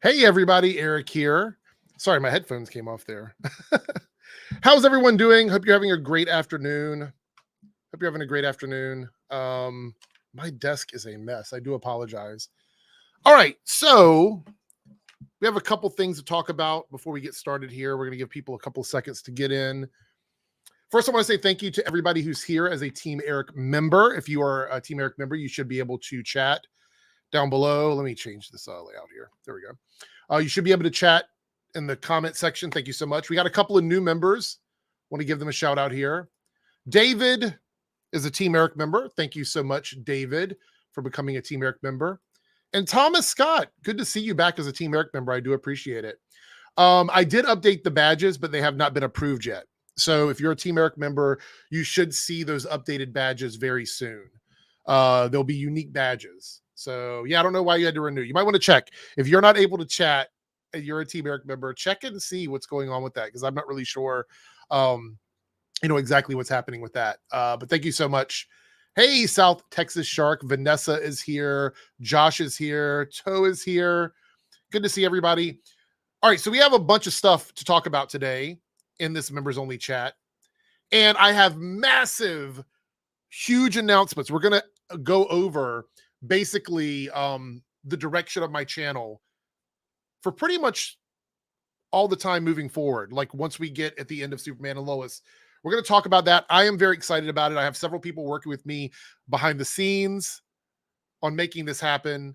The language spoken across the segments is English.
Hey everybody, Eric here. Sorry, my headphones came off there. How's everyone doing? Hope you're having a great afternoon. My desk is a mess. I do apologize. All right, so we have a couple things to talk about before we get started here. We're going to give people a couple seconds to get in. First, I want to say thank you to everybody who's here as a Team Airrick member. If you are a Team Airrick member, you should be able to chat down below. Let me change this layout here. There we go. You should be able to chat in the comment section. Thank you so much. We got a couple of new members. Want to give them a shout out here. David is a Team Airrick member. Thank you so much, David, for becoming a Team Airrick member. And Thomas Scott, good to see you back as a Team Airrick member. I do appreciate it. I did update the badges, but they have not been approved yet. So if you're a Team Airrick member, you should see those updated badges very soon. There'll be unique badges. So yeah, I don't know why you had to renew. You might want to check. If you're not able to chat and you're a Team Airrick member, check and see what's going on with that, because I'm not really sure exactly what's happening with that. But thank you so much. Hey, South Texas Shark. Vanessa is here. Josh is here. Toe is here. Good to see everybody. All right, so we have a bunch of stuff to talk about today in this members only chat. And I have massive, huge announcements. We're going to go over basically the direction of my channel for pretty much all the time moving forward. Like once we get at the end of Superman and Lois, we're going to talk about that. I am very excited about it. I have several people working with me behind the scenes on making this happen.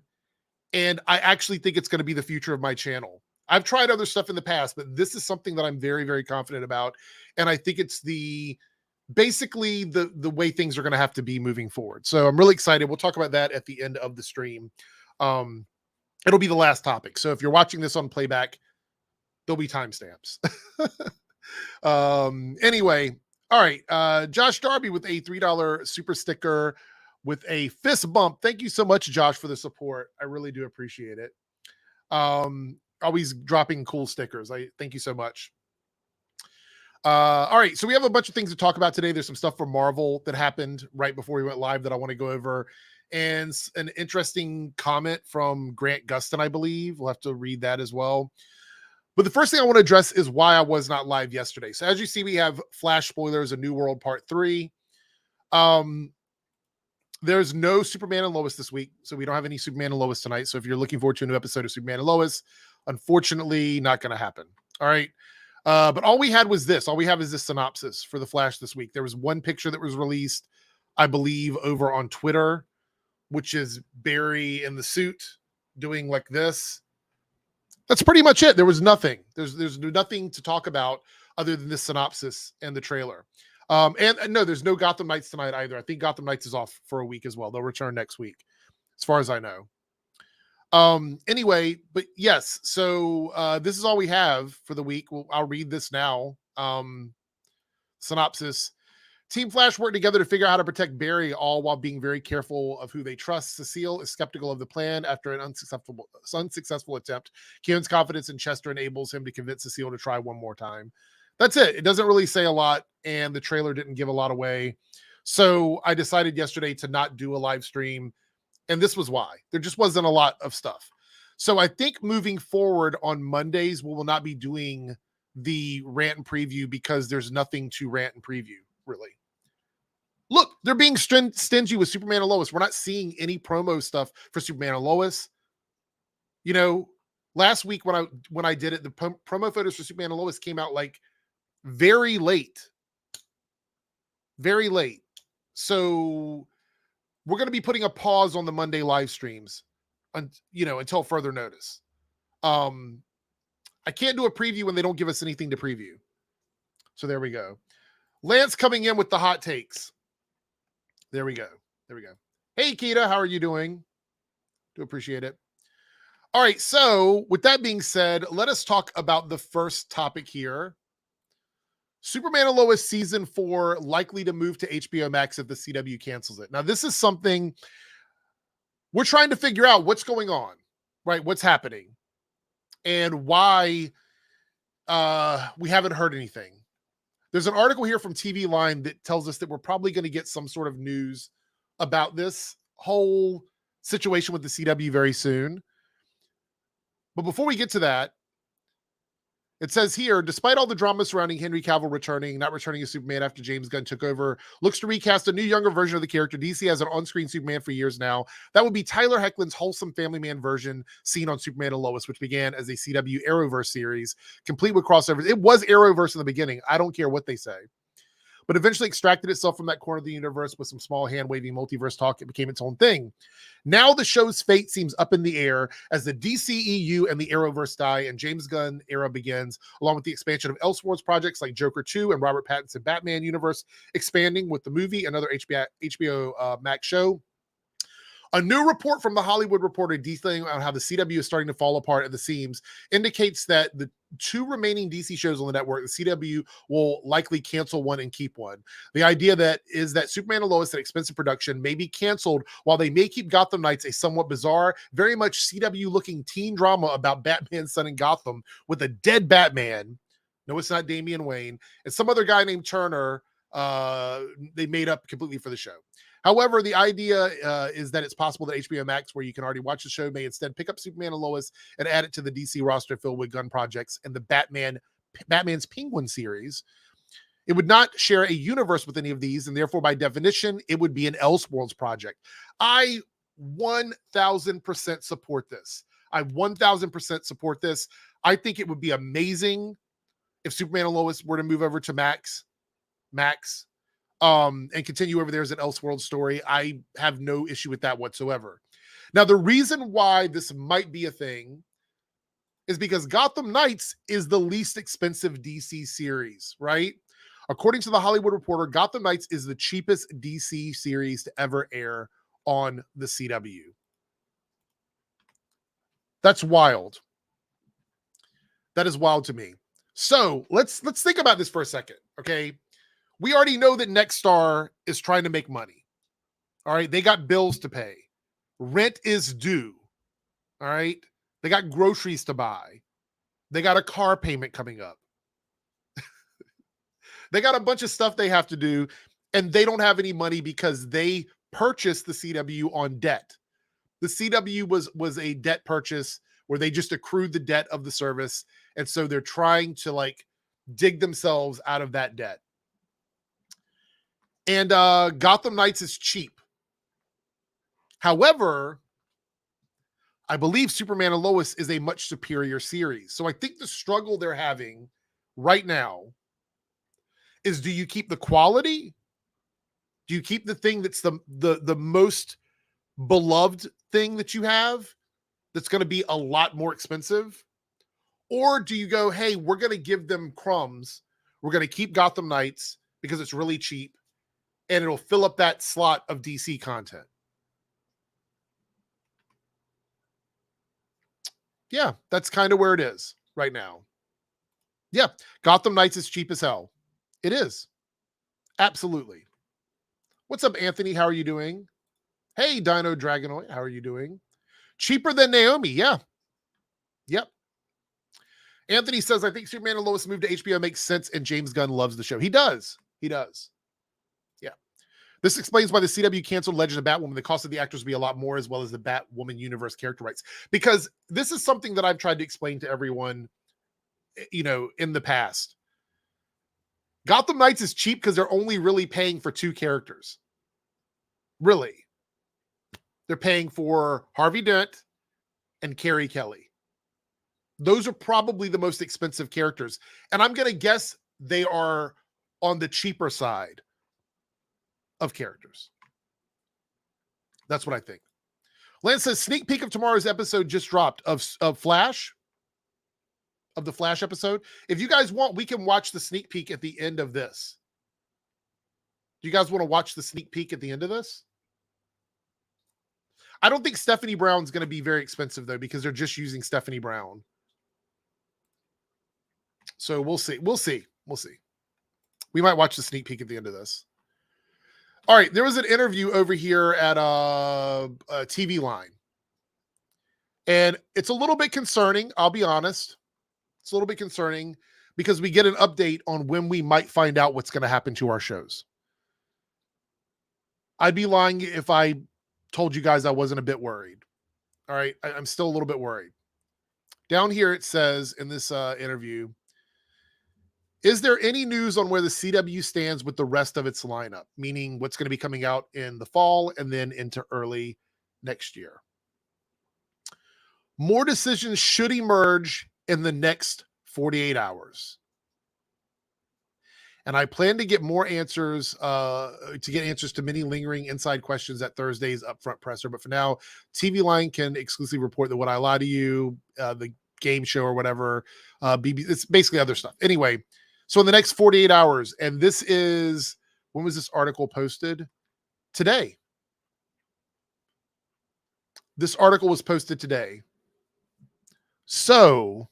And I actually think it's going to be the future of my channel. I've tried other stuff in the past, but this is something that I'm very, very confident about. And I think it's basically the way things are going to have to be moving forward. So I'm really excited. We'll talk about that at the end of the stream. It'll be the last topic. So if you're watching this on playback, there'll be timestamps. Anyway, all right. Josh Darby with a $3 super sticker with a fist bump. Thank you so much, Josh, for the support. I really do appreciate it. Always dropping cool stickers. I thank you so much. All right, so we have a bunch of things to talk about today. There's some stuff from Marvel that happened right before we went live that I want to go over, and an interesting comment from Grant Gustin, I believe. We'll have to read that as well. But the first thing I want to address is why I was not live yesterday. So as you see, we have Flash spoilers, A New World Part 3. There's no Superman and Lois this week, so we don't have any Superman and Lois tonight. So if you're looking forward to a new episode of Superman and Lois, unfortunately, not going to happen. All right. But all we had was this. All we have is this synopsis for the Flash this week. There was one picture that was released, I believe, over on Twitter, which is Barry in the suit doing like this. That's pretty much it. There was nothing. There's nothing to talk about other than this synopsis and the trailer. And no, there's no Gotham Knights tonight either. I think Gotham Knights is off for a week as well. They'll return next week, as far as I know. Anyway, but yes, so this is all we have for the week. I'll read this now. Synopsis. Team Flash work together to figure out how to protect Barry, all while being very careful of who they trust. Cecile is skeptical of the plan after an unsuccessful attempt. Kieran's confidence in Chester enables him to convince Cecile to try one more time. That's it. It doesn't really say a lot, and the trailer didn't give a lot away. So I decided yesterday to not do a live stream, and this was why. There just wasn't a lot of stuff. So I think moving forward on Mondays, we will not be doing the rant and preview because there's nothing to rant and preview, really. Look, they're being stingy with Superman and Lois. We're not seeing any promo stuff for Superman and Lois. You know, last week when I did it, the promo photos for Superman and Lois came out like very late. Very late. So we're going to be putting a pause on the Monday live streams, until further notice. I can't do a preview when they don't give us anything to preview. So there we go. Lance coming in with the hot takes. There we go. Hey, Keita, how are you doing? Do appreciate it. All right, so with that being said, let us talk about the first topic here. Superman and Lois season 4 likely to move to HBO Max if the CW cancels it. Now, this is something we're trying to figure out what's going on, right? What's happening and why we haven't heard anything. There's an article here from TV Line that tells us that we're probably going to get some sort of news about this whole situation with the CW very soon. But before we get to that, it says here, despite all the drama surrounding Henry Cavill not returning as Superman after James Gunn took over, looks to recast a new, younger version of the character. DC has an on-screen Superman for years now. That would be Tyler Hoechlin's wholesome family man version seen on Superman and Lois, which began as a CW Arrowverse series, complete with crossovers. It was Arrowverse in the beginning. I don't care what they say. But eventually extracted itself from that corner of the universe with some small hand-waving multiverse talk. It became its own thing. Now the show's fate seems up in the air as the DCEU and the Arrowverse die and James Gunn era begins, along with the expansion of Elseworlds projects like Joker 2 and Robert Pattinson Batman universe expanding with the movie, another HBO Max show. A new report from The Hollywood Reporter detailing on how the CW is starting to fall apart at the seams indicates that the two remaining DC shows on the network, the CW will likely cancel one and keep one. The idea is that Superman and Lois, an expensive production, may be canceled while they may keep Gotham Knights, a somewhat bizarre, very much CW-looking teen drama about Batman's son in Gotham with a dead Batman. No, it's not Damian Wayne. It's some other guy named Turner. They made up completely for the show. However, the idea is that it's possible that HBO Max, where you can already watch the show, may instead pick up Superman and Lois and add it to the DC roster filled with gun projects and the Batman's Penguin series. It would not share a universe with any of these, and therefore, by definition, it would be an Elseworlds project. I 1,000% support this. I 1,000% support this. I think it would be amazing if Superman and Lois were to move over to Max, and continue over there as an Elseworlds story. I have no issue with that whatsoever. Now, the reason why this might be a thing is because Gotham Knights is the least expensive DC series, right? According to The Hollywood Reporter, Gotham Knights is the cheapest DC series to ever air on the CW. That's wild. That is wild to me. So let's think about this for a second, okay? We already know that Nexstar is trying to make money. All right. They got bills to pay. Rent is due. All right. They got groceries to buy. They got a car payment coming up. They got a bunch of stuff they have to do, and they don't have any money because they purchased the CW on debt. The CW was a debt purchase where they just accrued the debt of the service. And so they're trying to dig themselves out of that debt. And Gotham Knights is cheap. However, I believe Superman and Lois is a much superior series. So I think the struggle they're having right now is, do you keep the quality? Do you keep the thing that's the most beloved thing that you have that's going to be a lot more expensive? Or do you go, hey, we're going to give them crumbs. We're going to keep Gotham Knights because it's really cheap, and it'll fill up that slot of DC content. Yeah, that's kind of where it is right now. Yeah, Gotham Knights is cheap as hell. It is. Absolutely. What's up, Anthony? How are you doing? Hey, Dino Dragonoid. How are you doing? Cheaper than Naomi. Yeah. Yep. Anthony says, I think Superman and Lois move to HBO makes sense, and James Gunn loves the show. He does. He does. Yeah. This explains why the CW canceled Legend of Batwoman. The cost of the actors will be a lot more, as well as the Batwoman universe character rights. Because this is something that I've tried to explain to everyone, in the past. Gotham Knights is cheap because they're only really paying for two characters. Really. They're paying for Harvey Dent and Carrie Kelly. Those are probably the most expensive characters. And I'm going to guess they are on the cheaper side of characters. That's what I think. Lance says, sneak peek of tomorrow's episode just dropped of Flash. Of the Flash episode. If you guys want, we can watch the sneak peek at the end of this. Do you guys want to watch the sneak peek at the end of this? I don't think Stephanie Brown's going to be very expensive, though, because they're just using Stephanie Brown. So we'll see. We'll see. We'll see. We might watch the sneak peek at the end of this. All right. There was an interview over here at a TV Line. And it's a little bit concerning. I'll be honest. It's a little bit concerning because we get an update on when we might find out what's going to happen to our shows. I'd be lying if I told you guys I wasn't a bit worried. All right. I'm still a little bit worried. Down here it says in this interview, is there any news on where the CW stands with the rest of its lineup? Meaning what's going to be coming out in the fall and then into early next year. More decisions should emerge in the next 48 hours. And I plan to get more answers, to many lingering inside questions at Thursday's upfront presser. But for now, TV Line can exclusively report that What I Lie to You, the game show or whatever, it's basically other stuff. Anyway, so in the next 48 hours, and this is, when was this article posted? Today. This article was posted today. So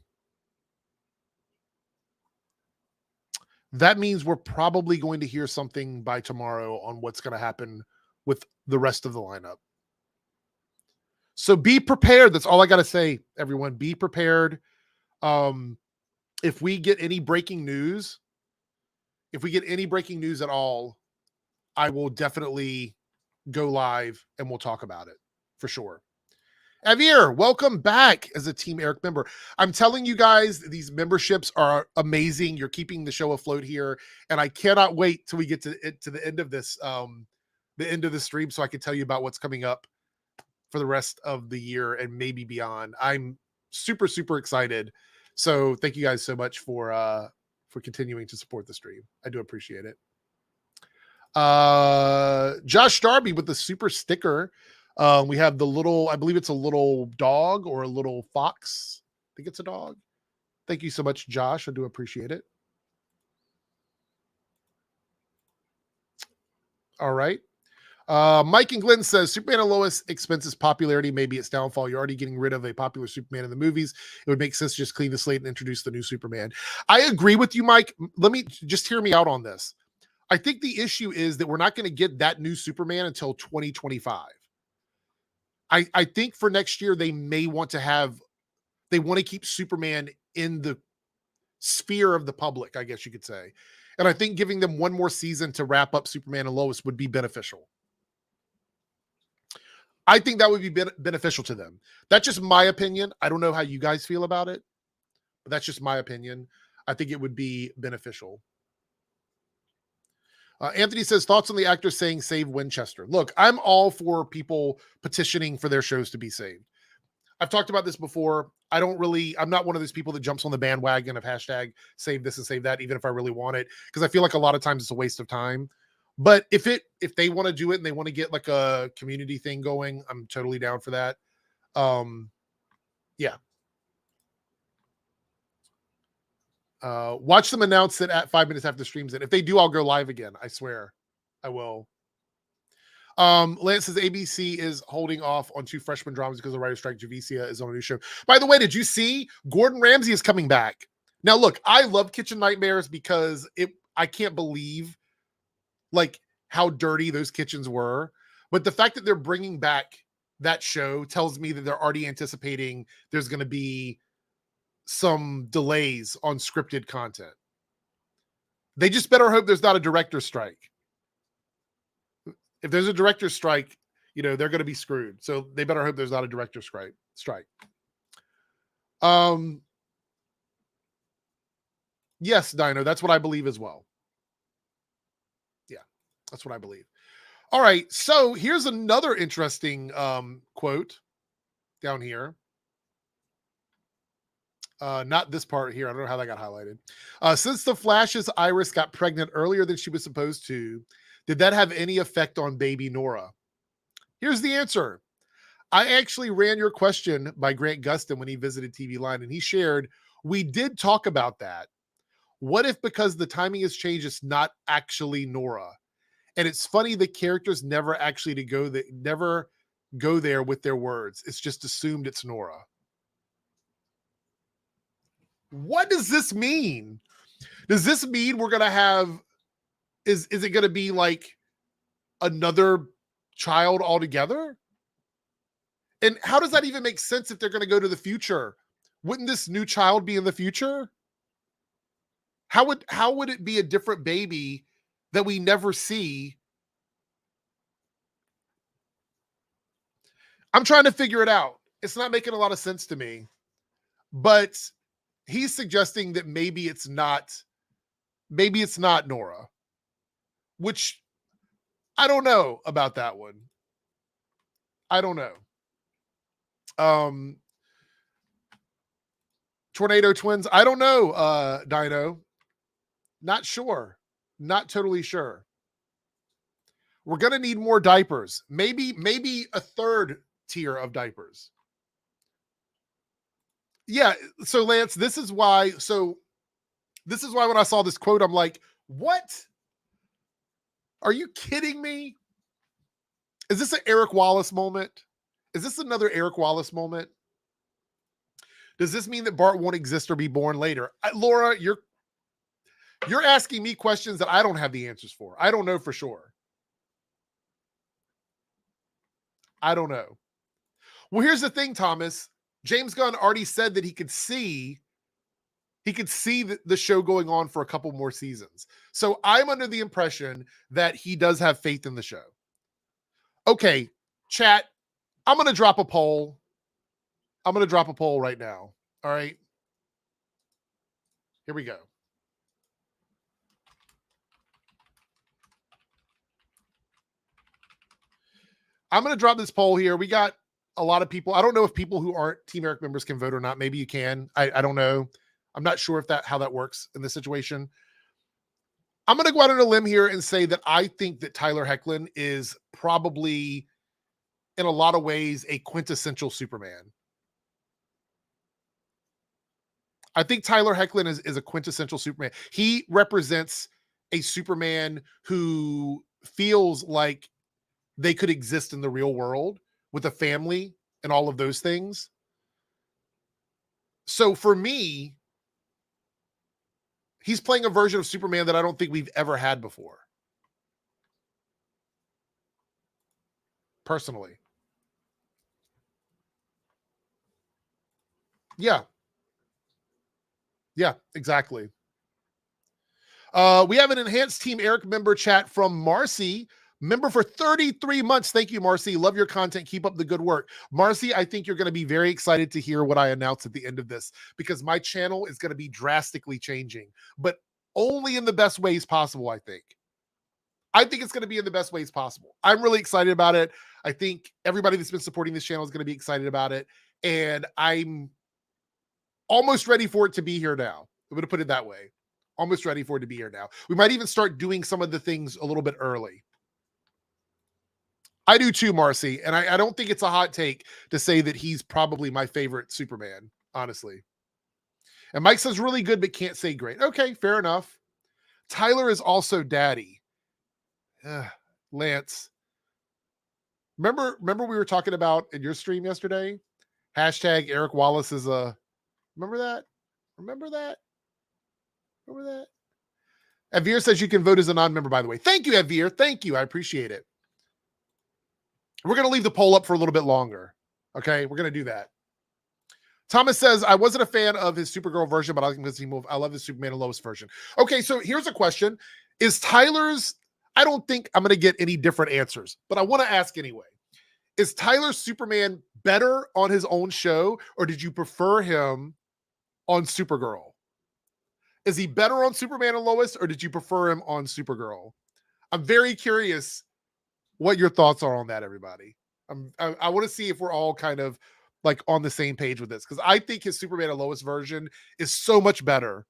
that means we're probably going to hear something by tomorrow on what's going to happen with the rest of the lineup. So be prepared. That's all I got to say, everyone. Be prepared. If we get any breaking news, at all, I will definitely go live and we'll talk about it for sure. Javier, welcome back as a Team Airrick member. I'm telling you guys, these memberships are amazing. You're keeping the show afloat here, and I cannot wait till we get to the end of this, the end of the stream, so I can tell you about what's coming up for the rest of the year and maybe beyond. I'm super, super excited. So thank you guys so much for continuing to support the stream. I do appreciate it. Josh Darby with the super sticker. We have the little, I believe it's a little dog or a little fox. I think it's a dog. Thank you so much, Josh. I do appreciate it. All right. Mike and Glenn says Superman and Lois expenses popularity, maybe its downfall. You're already getting rid of a popular Superman in the movies. It would make sense to just clean the slate and introduce the new Superman. I agree with you, Mike. Let me just hear me out on this. I think the issue is that we're not going to get that new Superman until 2025. I think for next year, they may want to keep Superman in the sphere of the public, I guess you could say. And I think giving them one more season to wrap up Superman and Lois would be beneficial. I think that would be beneficial to them. That's just my opinion. I don't know how you guys feel about it, but that's just my opinion. I think it would be beneficial. Anthony says, thoughts on the actor saying save Winchester. Look, I'm all for people petitioning for their shows to be saved. I've talked about this before. I'm not one of those people that jumps on the bandwagon of hashtag save this and save that, even if I really want it, because I feel like a lot of times it's a waste of time. But if they want to do it and they want to get like a community thing going, I'm totally down for that. Yeah. Watch them announce it at 5 minutes after the stream's in. If they do, I'll go live again. I swear I will. Lance says ABC is holding off on 2 freshman dramas because of the writer's strike. Javicia is on a new show. By the way, did you see Gordon Ramsay is coming back? Now, look, I love Kitchen Nightmares because I can't believe like how dirty those kitchens were. But the fact that they're bringing back that show tells me that they're already anticipating there's going to be some delays on scripted content. They just better hope there's not a director's strike. If there's a director's strike, they're going to be screwed. So they better hope there's not a director's strike. Yes, Dino, that's what I believe as well. Yeah, that's what I believe. All right, so here's another interesting quote down here. Not this part here. I don't know how that got highlighted. Since the Flash's Iris got pregnant earlier than she was supposed to, did that have any effect on baby Nora? Here's the answer. I actually ran your question by Grant Gustin when he visited TV Line, and he shared, we did talk about that. What if because the timing has changed, it's not actually Nora? And it's funny, the characters never actually never go there with their words. It's just assumed it's Nora. What does this mean? Does this mean we're going to have, is it going to be like another child altogether? And how does that even make sense if they're going to go to the future? Wouldn't this new child be in the future? How would it be a different baby that we never see? I'm trying to figure it out. It's not making a lot of sense to me. but he's suggesting that maybe it's not Nora, which I don't know about that one. I don't know. Tornado Twins, I don't know, Dino. Not sure. Not totally sure. We're going to need more diapers. Maybe a third tier of diapers. Yeah, so Lance, this is why when I saw this quote, I'm like, what? Are you kidding me? Is this an Eric Wallace moment? Is this another Eric Wallace moment? Does this mean that Bart won't exist or be born later? Laura, you're asking me questions that I don't have the answers for. I don't know for sure. I don't know. Well, here's the thing, Thomas. James Gunn already said that he could see the show going on for a couple more seasons. So I'm under the impression that he does have faith in the show. Okay, chat, I'm going to drop a poll. I'm going to drop a poll right now. All right. Here we go. I'm going to drop this poll here. We got a lot of people. I don't know if people who aren't Team Airrick members can vote or not. Maybe you can. I don't know. I'm not sure how that works in this situation. I'm going to go out on a limb here and say that I think that Tyler Hoechlin is probably, in a lot of ways, a quintessential Superman. I think Tyler Hoechlin is a quintessential Superman. He represents a Superman who feels like they could exist in the real world with a family and all of those things. So for me, he's playing a version of Superman that I don't think we've ever had before. Personally. Yeah. Yeah, exactly. We have an enhanced Team Airrick member chat from Marcy. Member for 33 months. Thank you, Marcy. Love your content. Keep up the good work. Marcy, I think you're going to be very excited to hear what I announce at the end of this, because my channel is going to be drastically changing, but only in the best ways possible, I think. I think it's going to be in the best ways possible. I'm really excited about it. I think everybody that's been supporting this channel is going to be excited about it, and I'm almost ready for it to be here now. I'm going to put it that way. Almost ready for it to be here now. We might even start doing some of the things a little bit early. I do too, Marcy. And I don't think it's a hot take to say that he's probably my favorite Superman, honestly. And Mike says really good, but can't say great. Okay, fair enough. Tyler is also daddy. Lance. Remember we were talking about in your stream yesterday? Hashtag Eric Wallace is a... Remember that? Remember that? Remember that? Avir says you can vote as a non-member, by the way. Thank you, Avir. Thank you. I appreciate it. We're going to leave the poll up for a little bit longer. Okay, we're going to do that. Thomas says, I wasn't a fan of his Supergirl version, but I love his Superman and Lois version. Okay, so here's a question. Is Tyler's... I don't think I'm going to get any different answers, but I want to ask anyway. Is Tyler's Superman better on his own show, or did you prefer him on Supergirl? Is he better on Superman and Lois, or did you prefer him on Supergirl? I'm very curious what your thoughts are on that, everybody. I want to see if we're all kind of like on the same page with this, because I think his Superman and Lois version is so much better.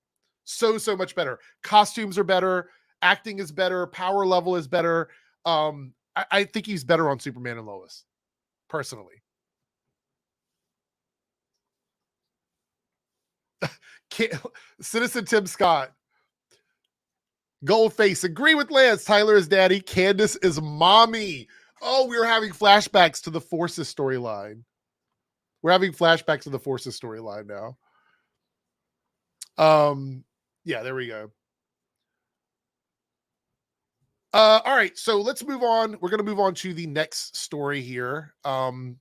So much better. Costumes are better. Acting is better. Power level is better. I think he's better on Superman and Lois, personally. Citizen Tim Scott. Goldface, agree with Lance. Tyler is daddy. Candace is mommy. Oh, we were having flashbacks to the Forces storyline. We're having flashbacks to the Forces storyline now. Yeah, there we go. All right, so let's move on. We're going to move on to the next story here. And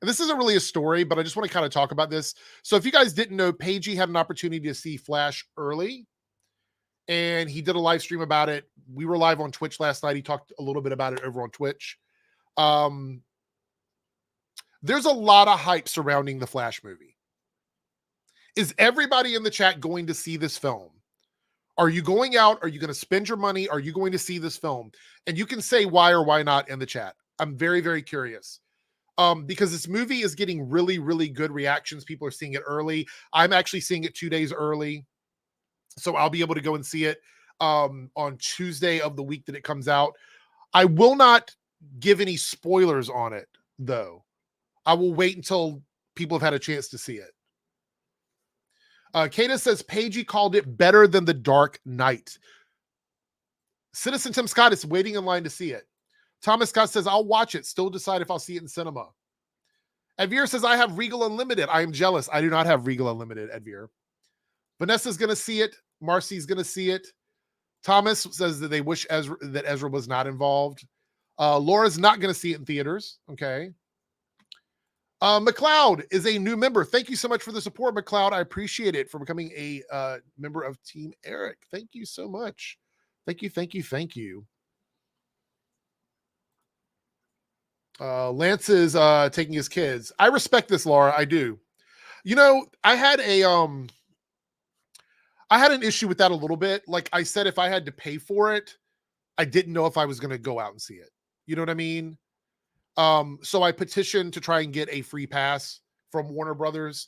this isn't really a story, but I just want to kind of talk about this. So if you guys didn't know, Paigey had an opportunity to see Flash early, and he did a live stream about it. We were live on Twitch last night. He talked a little bit about it over on Twitch. There's a lot of hype surrounding the Flash movie. Is everybody in the chat going to see this film? Are you going out? Are you going to spend your money? Are you going to see this film? And you can say why or why not in the chat. I'm very, very curious. Because this movie is getting really, really good reactions. People are seeing it early. I'm actually seeing it 2 days early. So I'll be able to go and see it on Tuesday of the week that it comes out. I will not give any spoilers on it, though. I will wait until people have had a chance to see it. Kata says, Paigey called it better than The Dark Knight. Citizen Tim Scott is waiting in line to see it. Thomas Scott says, I'll watch it. Still decide if I'll see it in cinema. Edvir says, I have Regal Unlimited. I am jealous. I do not have Regal Unlimited, Edvir. Vanessa's going to see it. Marcy's going to see it. Thomas says that they wish that Ezra was not involved. Laura's not going to see it in theaters. Okay. McLeod is a new member. Thank you so much for the support, McLeod. I appreciate it for becoming a member of Team Airrick. Thank you so much. Thank you, thank you, thank you. Lance is taking his kids. I respect this, Laura. I do. You know, I had an issue with that a little bit. Like I said, if I had to pay for it, I didn't know if I was going to go out and see it. You know what I mean? So I petitioned to try and get a free pass from Warner Brothers.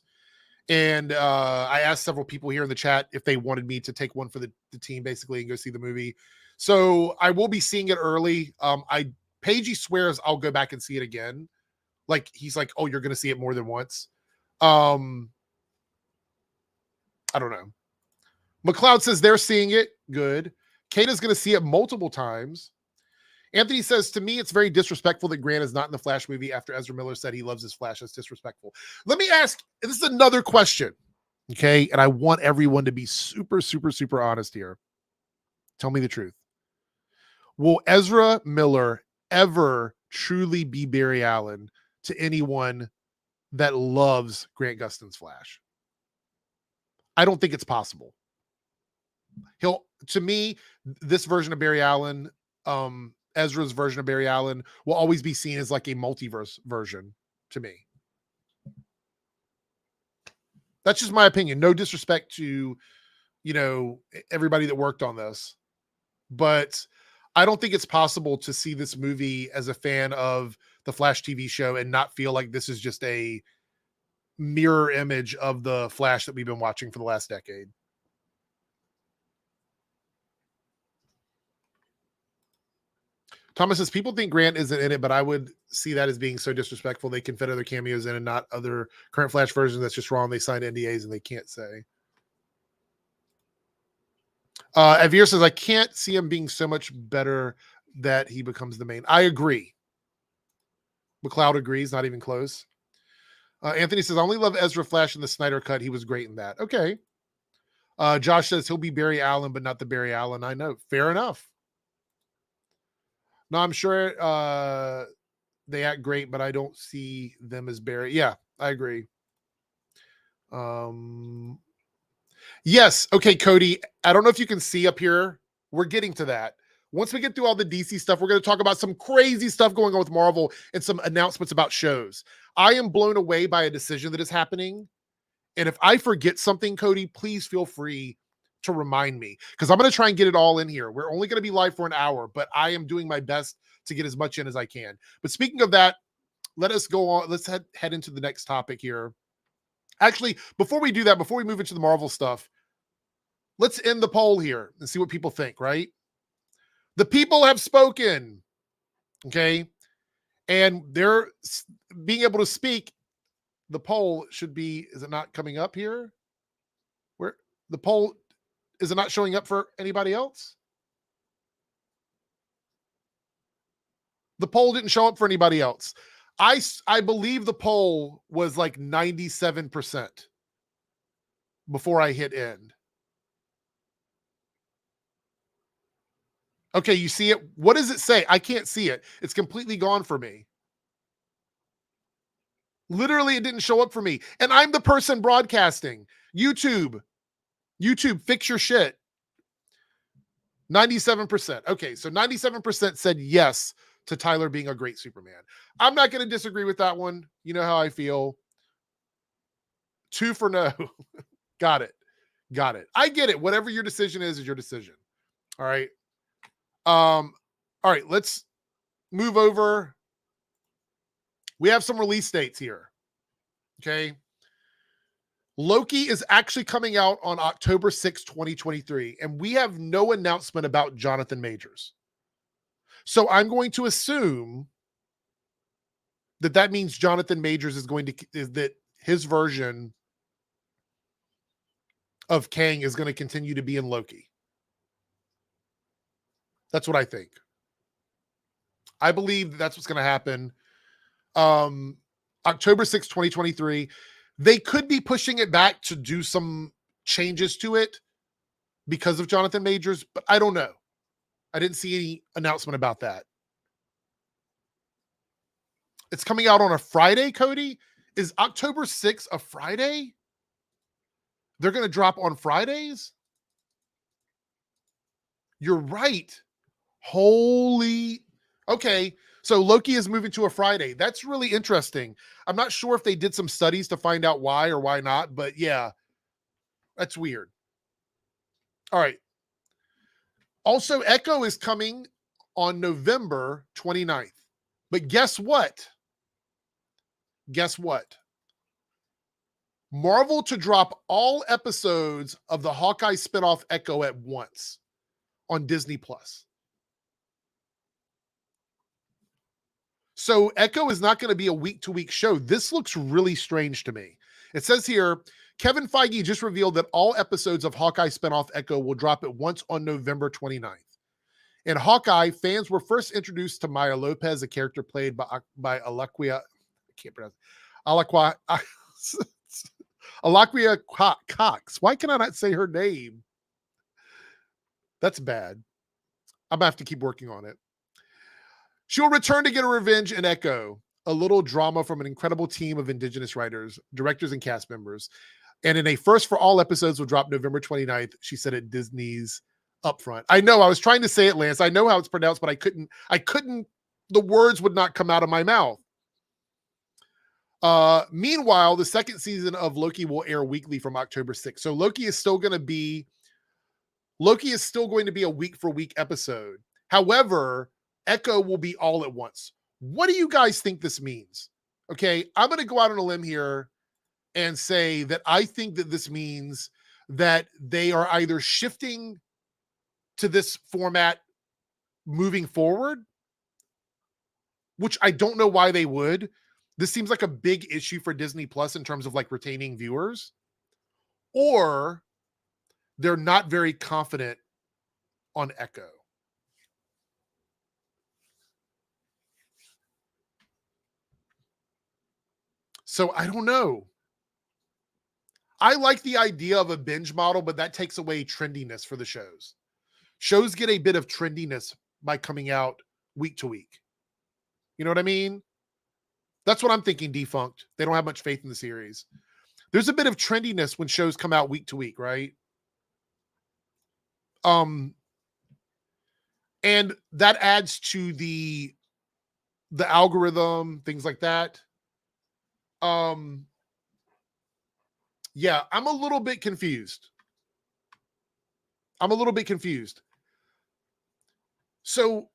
And I asked several people here in the chat if they wanted me to take one for the team, basically, and go see the movie. So I will be seeing it early. Paigey swears I'll go back and see it again. Like, he's like, oh, you're going to see it more than once. I don't know. McLeod says they're seeing it. Good. Kata's going to see it multiple times. Anthony says, to me, it's very disrespectful that Grant is not in the Flash movie after Ezra Miller said he loves his Flash. That's disrespectful. Let me ask, this is another question, okay? And I want everyone to be super, super, super honest here. Tell me the truth. Will Ezra Miller ever truly be Barry Allen to anyone that loves Grant Gustin's Flash? I don't think it's possible. To me, this version of Barry Allen, Ezra's version of Barry Allen, will always be seen as like a multiverse version to me. That's just my opinion. No disrespect to, you know, everybody that worked on this, but I don't think it's possible to see this movie as a fan of the Flash TV show and not feel like this is just a mirror image of the Flash that we've been watching for the last decade. Thomas says, people think Grant isn't in it, but I would see that as being so disrespectful. They can fit other cameos in and not other current Flash versions. That's just wrong. They signed NDAs and they can't say. Avir says, I can't see him being so much better that he becomes the main. I agree. McLeod agrees, not even close. Anthony says, I only love Ezra Flash in the Snyder cut. He was great in that. Okay. Josh says he'll be Barry Allen, but not the Barry Allen I know. Fair enough. No, I'm sure they act great, but I don't see them as Barry. Yeah, I agree. Yes. Okay, Cody. I don't know if you can see up here. We're getting to that. Once we get through all the DC stuff, we're going to talk about some crazy stuff going on with Marvel and some announcements about shows. I am blown away by a decision that is happening. And if I forget something, Cody, please feel free to remind me, because I'm going to try and get it all in here. We're only going to be live for an hour, but I am doing my best to get as much in as I can. But speaking of that, let us go on. Let's head into the next topic here. Actually, before we do that, before we move into the Marvel stuff, let's end the poll here and see what people think, right? The people have spoken, okay? And they're being able to speak. The poll should be, is it not coming up here? Where the poll, is it not showing up for anybody else? The poll didn't show up for anybody else. I believe the poll was like 97% before I hit end. Okay, you see it? What does it say? I can't see it. It's completely gone for me. Literally, it didn't show up for me. And I'm the person broadcasting. YouTube, fix your shit. 97%. Okay, so 97% said yes to Tyler being a great Superman. I'm not going to disagree with that one. You know how I feel. 2 for no. Got it. Got it. I get it. Whatever your decision is your decision. All right. All right, let's move over. We have some release dates here. Okay. Loki is actually coming out on October 6th, 2023, and we have no announcement about Jonathan Majors. So I'm going to assume that that means Jonathan Majors is that his version of Kang is going to continue to be in Loki. That's what I think. I believe that's what's going to happen. October 6th, 2023. They could be pushing it back to do some changes to it because of Jonathan Majors, but I don't know. I didn't see any announcement about that. It's coming out on a Friday, Cody. Is October 6th a Friday? They're going to drop on Fridays? You're right. Holy. Okay. So Loki is moving to a Friday. That's really interesting. I'm not sure if they did some studies to find out why or why not, but yeah, that's weird. All right. Also, Echo is coming on November 29th. But guess what? Guess what? Marvel to drop all episodes of the Hawkeye spinoff Echo at once on Disney Plus. So Echo is not going to be a week-to-week show. This looks really strange to me. It says here, Kevin Feige just revealed that all episodes of Hawkeye spinoff Echo will drop at once on November 29th. In Hawkeye, fans were first introduced to Maya Lopez, a character played by Alaquia. I can't pronounce it. Alaquia Cox. Why can I not say her name? That's bad. I'm gonna have to keep working on it. She'll return to get her revenge in Echo, a little drama from an incredible team of Indigenous writers, directors, and cast members. And in a first for all episodes will drop November 29th, she said at Disney's Upfront. I know, I was trying to say it, Lance. I know how it's pronounced, but I couldn't, the words would not come out of my mouth. Meanwhile, the second season of Loki will air weekly from October 6th. So Loki is still going to be a week for week episode. However, Echo will be all at once. What do you guys think this means? Okay, I'm going to go out on a limb here and say that I think that this means that they are either shifting to this format moving forward, which I don't know why they would. This seems like a big issue for Disney Plus in terms of like retaining viewers, or they're not very confident on Echo. So I don't know. I like the idea of a binge model, but that takes away trendiness for the shows. Shows get a bit of trendiness by coming out week to week. You know what I mean? That's what I'm thinking, Defunct. They don't have much faith in the series. There's a bit of trendiness when shows come out week to week, right? And that adds to the algorithm, things like that. Yeah, I'm a little bit confused. So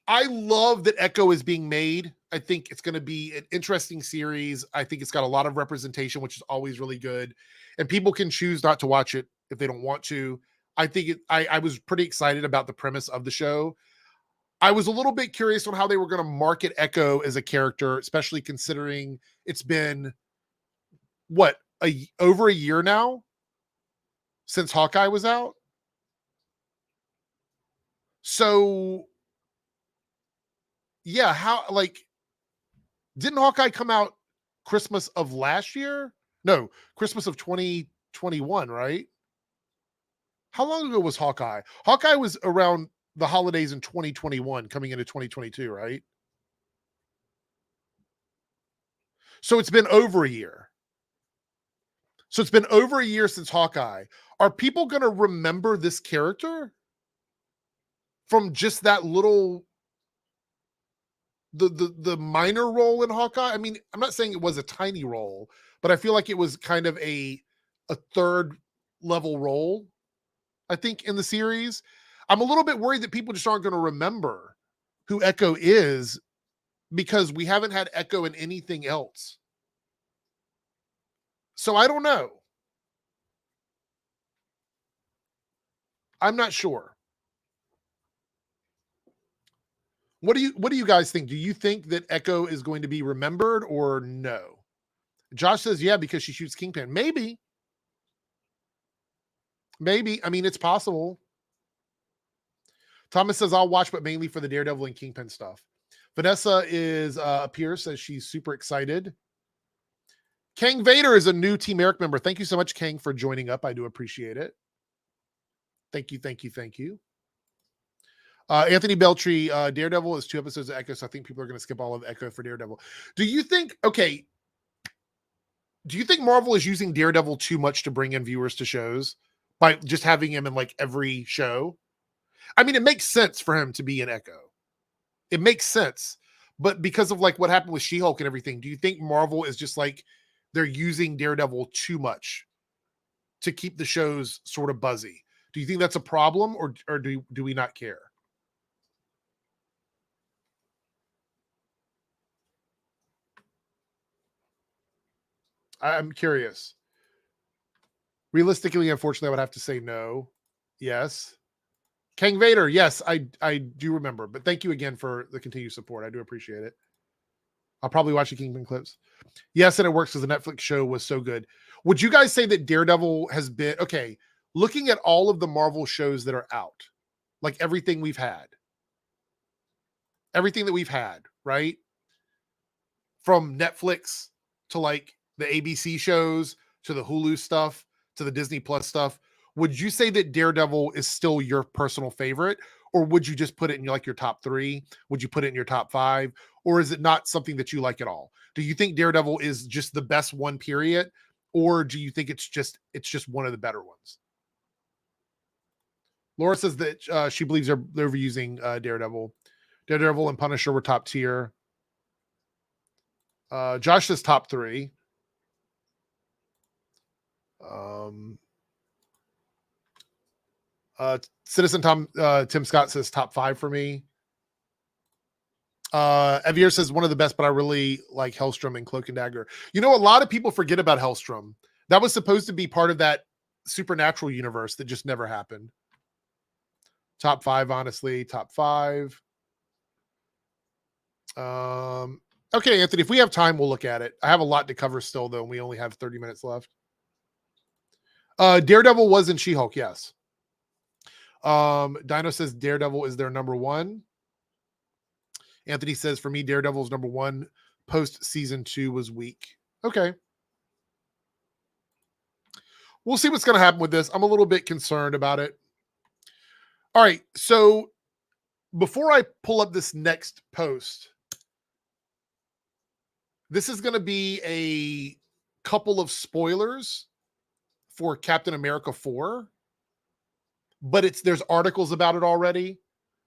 I love that Echo is being made. I think it's going to be an interesting series. I think it's got a lot of representation, which is always really good. And people can choose not to watch it if they don't want to. I think I was pretty excited about the premise of the show. I was a little bit curious on how they were going to market Echo as a character, especially considering it's been over a year now since Hawkeye was out. So yeah, didn't Hawkeye come out Christmas of last year? No, Christmas of 2021, right? How long ago was Hawkeye? Hawkeye was around the holidays in 2021 coming into 2022, right? So it's been over a year. So it's been over a year since Hawkeye. Are people going to remember this character from just that little the minor role in Hawkeye? I mean, I'm not saying it was a tiny role, but I feel like it was kind of a third level role, I think, in the series. I'm a little bit worried that people just aren't going to remember who Echo is because we haven't had Echo in anything else. So I don't know. I'm not sure. What do you guys think? Do you think that Echo is going to be remembered or no? Josh says yeah because she shoots Kingpin. Maybe. Maybe. I mean, it's possible. Thomas says I'll watch, but mainly for the Daredevil and Kingpin stuff. Vanessa is up here, says she's super excited. Kang Vader is a new Team Airrick member. Thank you so much, Kang, for joining up. I do appreciate it. Thank you, thank you, thank you. Anthony Beltry, Daredevil is 2 episodes of Echo, so I think people are going to skip all of Echo for Daredevil. Do you think Marvel is using Daredevil too much to bring in viewers to shows by just having him in like every show? I mean, it makes sense for him to be in Echo. It makes sense. But because of like what happened with She-Hulk and everything, do you think Marvel is just like they're using Daredevil too much to keep the shows sort of buzzy? Do you think that's a problem or do we not care? I'm curious. Realistically, unfortunately, I would have to say no. Yes. Kang Vader, yes, I do remember. But thank you again for the continued support. I do appreciate it. I'll probably watch the Kingpin clips. Yes, and it works because the Netflix show was so good. Would you guys say that Daredevil has been okay? Looking at all of the Marvel shows that are out, like everything that we've had, right? From Netflix to like the ABC shows to the Hulu stuff to the Disney Plus stuff. Would you say that Daredevil is still your personal favorite, or would you just put it in like your top 3? Would you put it in your top 5, or is it not something that you like at all? Do you think Daredevil is just the best one, period, or do you think it's just one of the better ones? Laura says that she believes they're using Daredevil. Daredevil and Punisher were top tier. Josh says top 3. Citizen Tim Scott says top 5 for me. Evier says one of the best, but I really like Hellstrom and Cloak and Dagger. You know, a lot of people forget about Hellstrom. That was supposed to be part of that supernatural universe that just never happened. Top 5, honestly, top 5. Okay, Anthony, if we have time, we'll look at it. I have a lot to cover still, though, and we only have 30 minutes left. Daredevil was in She-Hulk, yes. Dino says Daredevil is their number 1. Anthony says, for me, Daredevil is number 1. Post season 2 was weak. Okay. We'll see what's going to happen with this. I'm a little bit concerned about it. All right. So before I pull up this next post, this is going to be a couple of spoilers for Captain America 4, but there's articles about it already.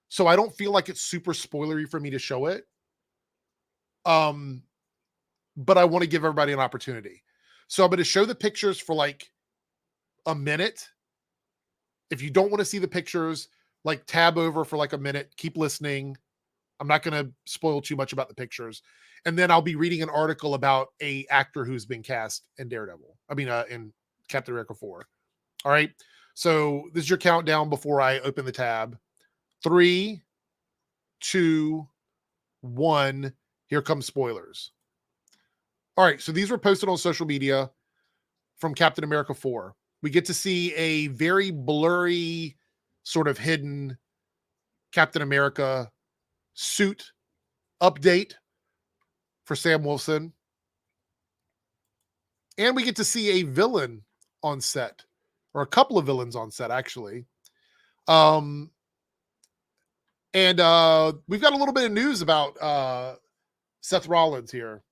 So I don't feel like it's super spoilery for me to show it. But I want to give everybody an opportunity. So I'm going to show the pictures for like a minute. If you don't want to see the pictures, like tab over for like a minute, keep listening. I'm not going to spoil too much about the pictures. And then I'll be reading an article about a actor who's been cast in Daredevil. In Captain America 4. All right. So this is your countdown before I open the tab. 3, 2, 1. Here come spoilers. All right. So these were posted on social media from Captain America 4. We get to see a very blurry, sort of hidden Captain America suit update for Sam Wilson. And we get to see a villain on set, or a couple of villains on set, actually. And we've got a little bit of news about Seth Rollins here.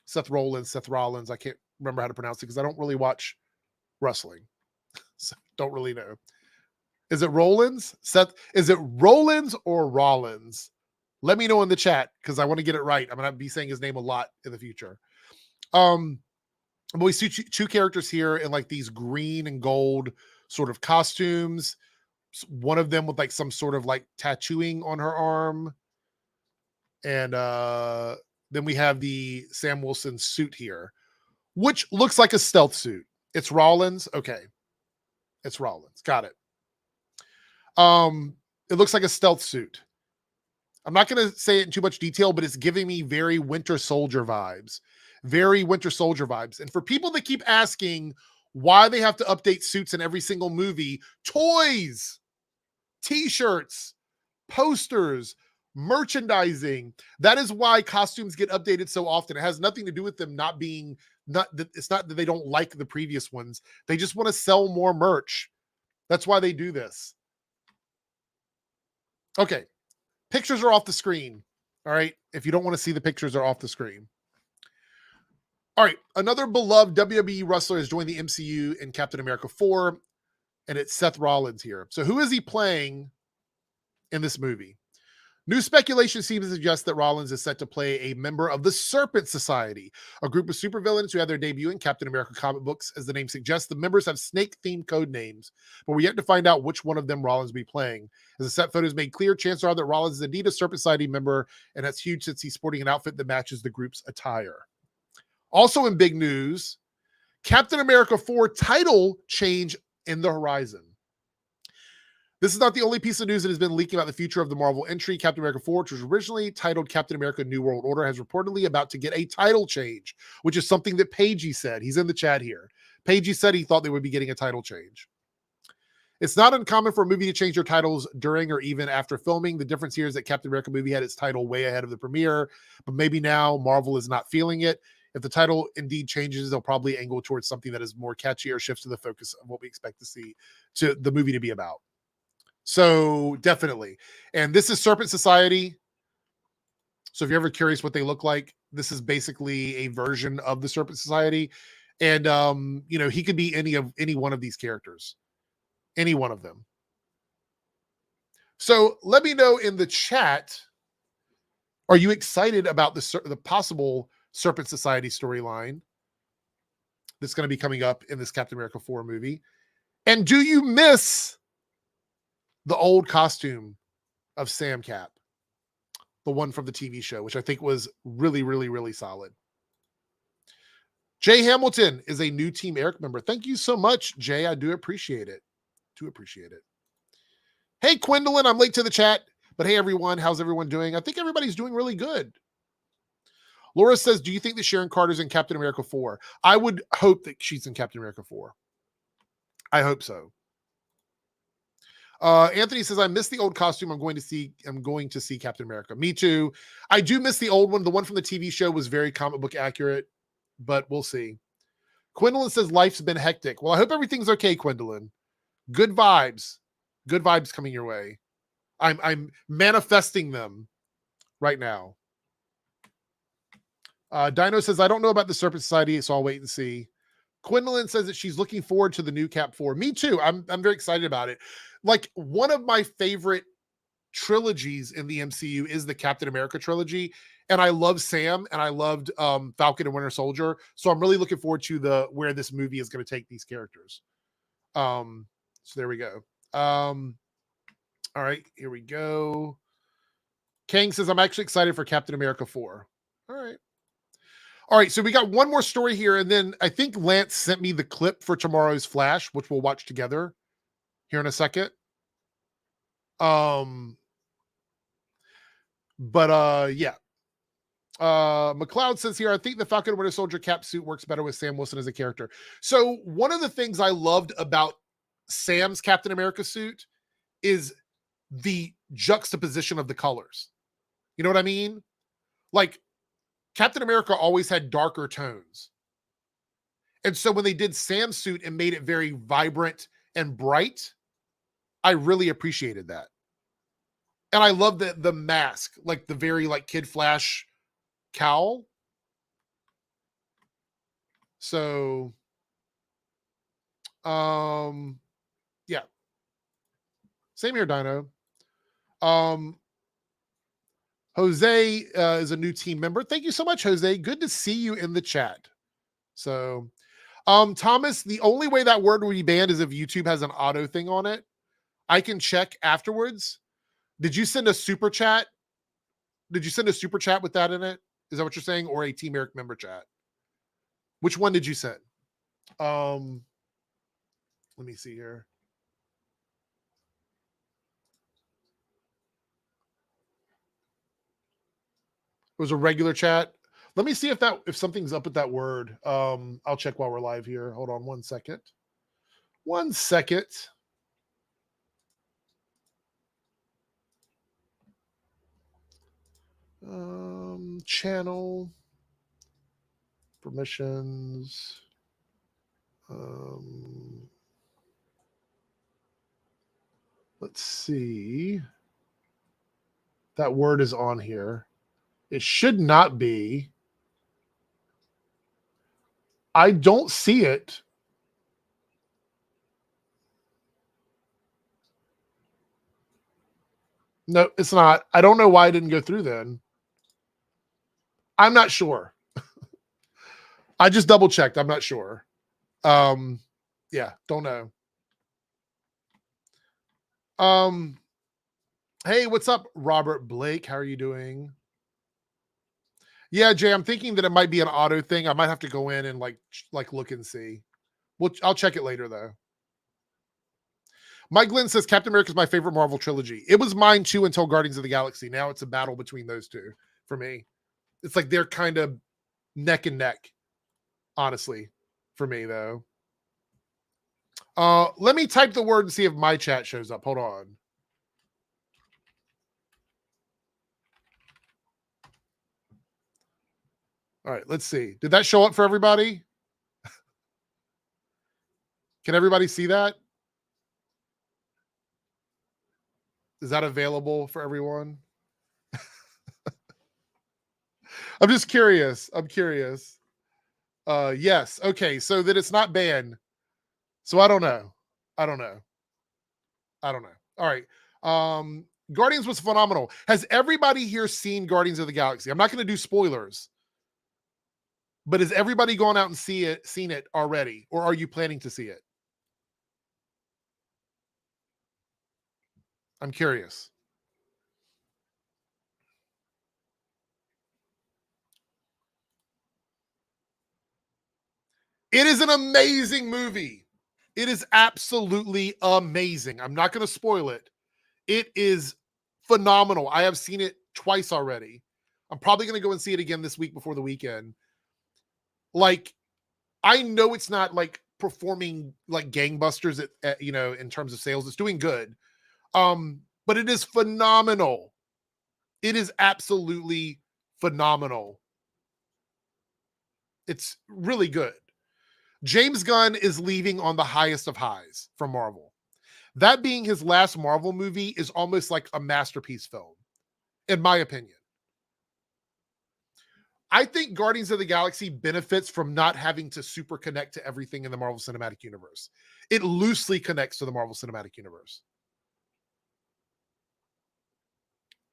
Seth Rollins. I can't remember how to pronounce it because I don't really watch wrestling. So don't really know. Is it Rollins? Seth, is it Rollins or Rollins? Let me know in the chat because I want to get it right. I'm going to be saying his name a lot in the future. But we see two characters here in like these green and gold sort of costumes. One of them with like some sort of like tattooing on her arm. And then we have the Sam Wilson suit here, which looks like a stealth suit. It's Rollins. Okay. It's Rollins. Got it. It looks like a stealth suit. I'm not going to say it in too much detail, but it's giving me very Winter Soldier vibes. Very Winter Soldier vibes. And for people that keep asking why they have to update suits in every single movie, toys, t-shirts, posters, merchandising. That is why costumes get updated so often. It has nothing to do with them not being it's not that they don't like the previous ones. They just want to sell more merch. That's why they do this. Okay. Pictures are off the screen. All right. If you don't want to see the pictures, are off the screen. All right. Another beloved WWE wrestler has joined the MCU in Captain America 4, and it's Seth Rollins here. So who is he playing in this movie? New speculation seems to suggest that Rollins is set to play a member of the Serpent Society, a group of supervillains who had their debut in Captain America comic books. As the name suggests, the members have snake-themed code names, but we're yet to find out which one of them Rollins will be playing. As the set photos made clear, chances are that Rollins is indeed a Serpent Society member, and that's huge since he's sporting an outfit that matches the group's attire. Also in big news, Captain America 4 title change in the horizon. This is not the only piece of news that has been leaking about the future of the Marvel entry. Captain America 4, which was originally titled Captain America New World Order, has reportedly about to get a title change, which is something that Paigey said. He's in the chat here. Paigey said he thought they would be getting a title change. It's not uncommon for a movie to change their titles during or even after filming. The difference here is that Captain America movie had its title way ahead of the premiere, but maybe now Marvel is not feeling it. If the title indeed changes, they'll probably angle towards something that is more catchy or shifts to the focus of what we expect to see to the movie to be about. So definitely. And this is Serpent Society. So if you're ever curious what they look like, this is basically a version of the Serpent Society. And he could be any one of these characters. Any one of them. So let me know in the chat, are you excited about the possible Serpent Society storyline that's going to be coming up in this Captain America 4 movie? And do you miss the old costume of Sam Cap, the one from the TV show, which I think was really, really, really solid? Jay Hamilton is a new Team Airrick member. Thank you so much, Jay. I do appreciate it. Hey, Quindolin, I'm late to the chat, but hey, everyone, how's everyone doing? I think everybody's doing really good. Laura says, do you think that Sharon Carter's in Captain America 4? I would hope that she's in Captain America 4. I hope so. Anthony says, I miss the old costume. I'm going to see Captain America. Me too. I do miss the old one. The one from the TV show was very comic book accurate, but we'll see. Quindolin says, life's been hectic. Well, I hope everything's okay, Quindolin. Good vibes coming your way. I'm manifesting them right now. Dino says, I don't know about the Serpent Society, so I'll wait and see. Quindolin says that she's looking forward to the new Cap 4. Me too. I'm very excited about it. Like, one of my favorite trilogies in the MCU is the Captain America trilogy. And I love Sam, and I loved Falcon and Winter Soldier. So I'm really looking forward to where this movie is going to take these characters. So there we go. All right, here we go. Kang says, I'm actually excited for Captain America 4. All right, so we got one more story here, and then I think Lance sent me the clip for tomorrow's Flash, which we'll watch together here in a second. Yeah. McLeod says here, I think the Falcon Winter Soldier Cap suit works better with Sam Wilson as a character. So one of the things I loved about Sam's Captain America suit is the juxtaposition of the colors. You know what I mean? Like, Captain America always had darker tones. And so when they did Sam's suit and made it very vibrant and bright, I really appreciated that. And I love the mask, like the very like Kid Flash cowl. So, yeah. Same here, Dino. Jose is a new team member. Thank you so much, Jose. Good to see you in the chat. So, Thomas, the only way that word will be banned is if YouTube has an auto thing on it. I can check afterwards. Did you send a super chat? Did you send a super chat with that in it? Is that what you're saying? Or a Team Airrick member chat? Which one did you send? Let me see here. It was a regular chat. Let me see if something's up with that word. I'll check while we're live here. Hold on 1 second. 1 second. Channel permissions. Let's see. That word is on here. It should not be. I don't see it. No, it's not. I don't know why it didn't go through then. I'm not sure. I just double checked. I'm not sure. Yeah, don't know. Hey, what's up, Robert Blake? How are you doing? Yeah, Jay, I'm thinking that it might be an auto thing. I might have to go in and like look and see. I'll check it later though. Mike Glenn says Captain America is my favorite Marvel trilogy. It was mine too until Guardians of the Galaxy. Now it's a battle between those two for me. It's like they're kind of neck and neck, honestly, for me though. Let me type the word and see if my chat shows up. Hold on. All right, let's see. Did that show up for everybody? Can everybody see that? Is that available for everyone? I'm just curious. I'm curious. Yes. Okay. So that it's not banned. So I don't know. I don't know. I don't know. All right. Guardians was phenomenal. Has everybody here seen Guardians of the Galaxy? I'm not going to do spoilers. But has everybody gone out and seen it already? Or are you planning to see it? I'm curious. It is an amazing movie. It is absolutely amazing. I'm not going to spoil it. It is phenomenal. I have seen it twice already. I'm probably going to go and see it again this week before the weekend. Like, I know it's not like performing like gangbusters at in terms of sales. It's doing good. But it is phenomenal. It is absolutely phenomenal. It's really good. James Gunn is leaving on the highest of highs from Marvel. That being his last Marvel movie is almost like a masterpiece film, in my opinion. I think Guardians of the Galaxy benefits from not having to super connect to everything in the Marvel Cinematic Universe. It loosely connects to the Marvel Cinematic Universe.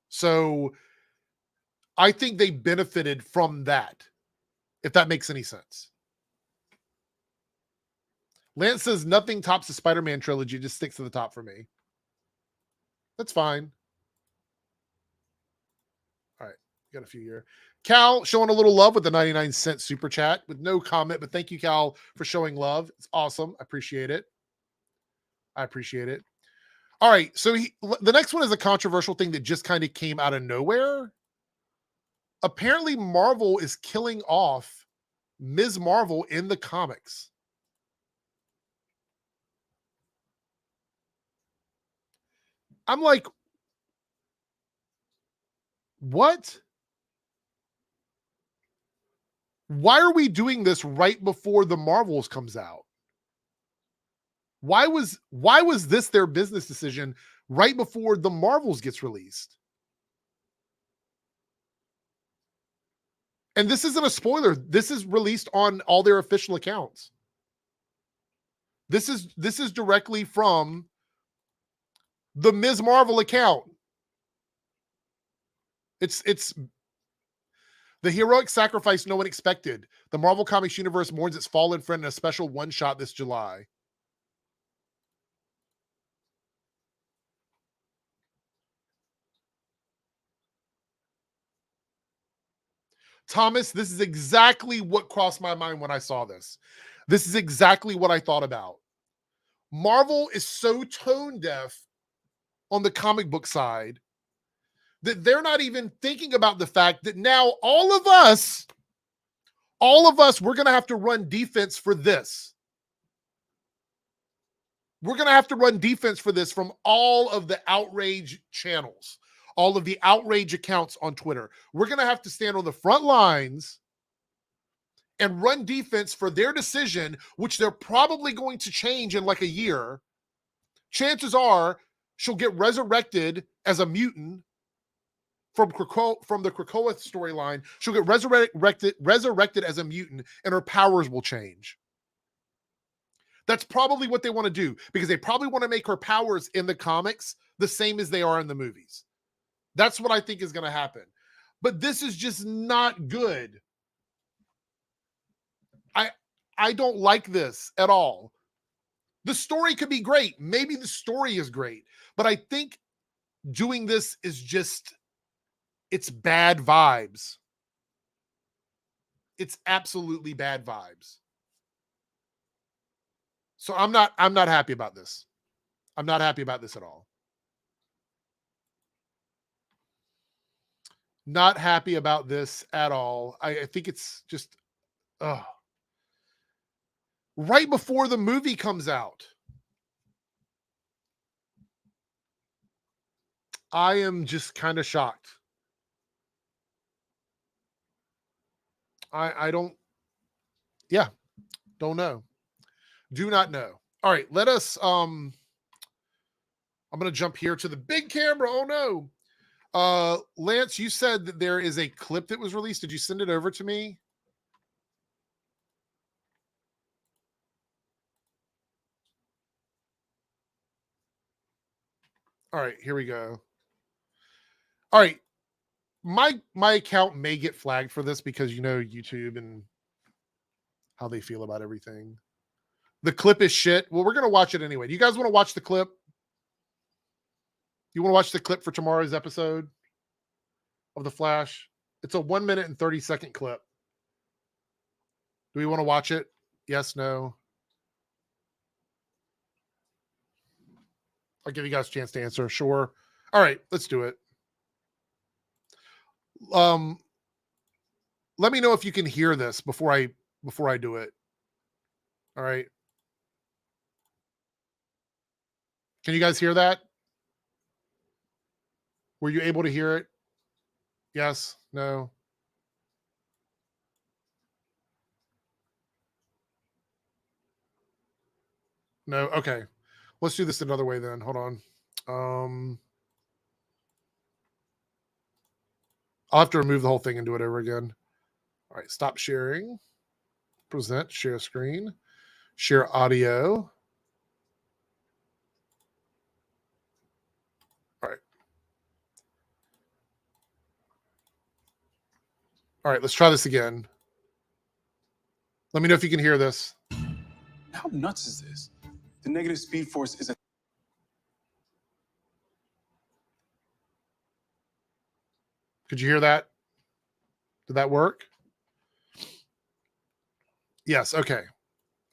So I think they benefited from that, if that makes any sense. Lance says nothing tops the Spider-Man trilogy, just sticks to the top for me. That's fine. All right, got a few here. Cal showing a little love with the 99-cent super chat with no comment, but thank you, Cal, for showing love. It's awesome. I appreciate it. I appreciate it. All right, so the next one is a controversial thing that just kind of came out of nowhere. Apparently, Marvel is killing off Ms. Marvel in the comics. I'm like, what? Why are we doing this right before the Marvels comes out? Why was this their business decision right before the Marvels gets released? And this isn't a spoiler. This is released on all their official accounts. This is directly from the Ms. Marvel account. It's The heroic sacrifice no one expected. The Marvel Comics universe mourns its fallen friend in a special one-shot this July. Thomas, this is exactly what crossed my mind when I saw this. This is exactly what I thought about. Marvel is so tone deaf on the comic book side that they're not even thinking about the fact that now all of us, we're going to have to run defense for this. We're going to have to run defense for this from all of the outrage channels, all of the outrage accounts on Twitter. We're going to have to stand on the front lines and run defense for their decision, which they're probably going to change in like a year. Chances are she'll get resurrected as a mutant from the Krakoa storyline. She'll get resurrected as a mutant, and her powers will change. That's probably what they want to do, because they probably want to make her powers in the comics the same as they are in the movies. That's what I think is going to happen. But this is just not good. I don't like this at all. The story could be great. Maybe the story is great. But I think doing this is just, it's bad vibes. It's absolutely bad vibes. So I'm not happy about this. I'm not happy about this at all. Not happy about this at all. I think it's just, right before the movie comes out. I am just kind of shocked. I don't know. Do not know. All right, let us I'm going to jump here to the big camera. Oh no. Lance, you said that there is a clip that was released. Did you send it over to me? All right, here we go. All right. My account may get flagged for this because YouTube and how they feel about everything. The clip is shit. Well, we're going to watch it anyway. Do you guys want to watch the clip? You want to watch the clip for tomorrow's episode of The Flash? It's a 1 minute and 30-second clip. Do we want to watch it? Yes, no? I'll give you guys a chance to answer. Sure. All right, let's do it. Let me know if you can hear this before I do it. All right. Can you guys hear that? Were you able to hear it? Yes, no. No. Okay. Let's do this another way then. Hold on. I'll have to remove the whole thing and do it over again. All right. Stop sharing. Present. Share screen. Share audio. All right. All right. Let's try this again. Let me know if you can hear this. How nuts is this? The negative speed force is a... Could you hear that? Did that work? Yes. Okay.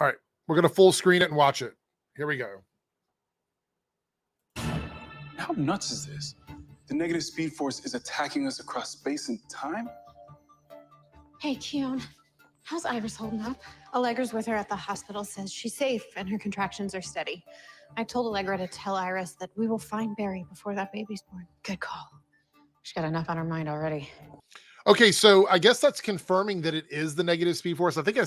All right. We're going to full screen it and watch it. Here we go. How nuts is this? The negative speed force is attacking us across space and time? Hey, Keon. How's Iris holding up? Allegra's with her at the hospital, says she's safe and her contractions are steady. I told Allegra to tell Iris that we will find Barry before that baby's born. Good call. She's got enough on her mind already. Okay, so I guess that's confirming that it is the negative speed force. I think I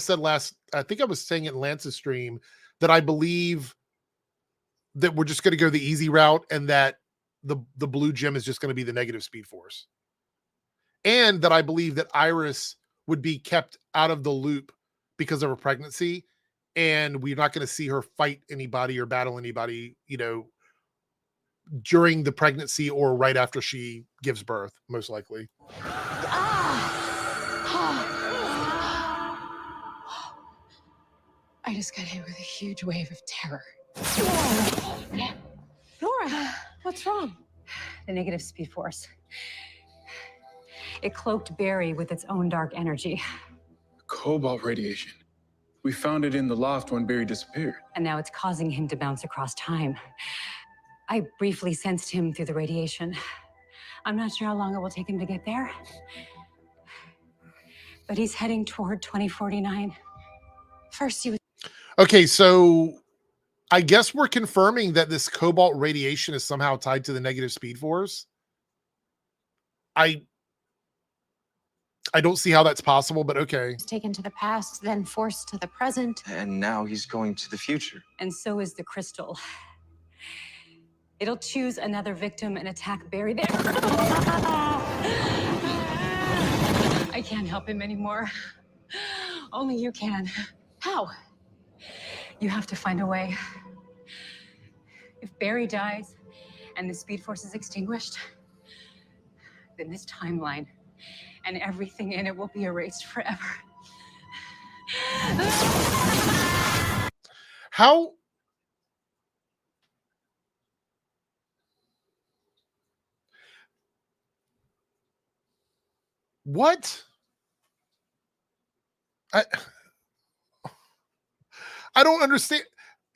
was saying it in Lance's stream that I believe that we're just going to go the easy route and that the blue gem is just going to be the negative speed force. And that I believe that Iris would be kept out of the loop because of her pregnancy, and we're not going to see her fight anybody or battle anybody, during the pregnancy or right after she gives birth, most likely. I just got hit with a huge wave of terror. Nora, what's wrong? The negative speed force. It cloaked Barry with its own dark energy. Cobalt radiation. We found it in the loft when Barry disappeared. And now it's causing him to bounce across time. I briefly sensed him through the radiation. I'm not sure how long it will take him to get there. But he's heading toward 2049. First, you Okay, so I guess we're confirming that this cobalt radiation is somehow tied to the negative speed force. I don't see how that's possible, but okay. taken to the past, then forced to the present. And now he's going to the future. And so is the crystal. It'll choose another victim and attack Barry there. I can't help him anymore. Only you can. How? You have to find a way. If Barry dies and the speed force is extinguished, then this timeline and everything in it will be erased forever. How? What? I don't understand.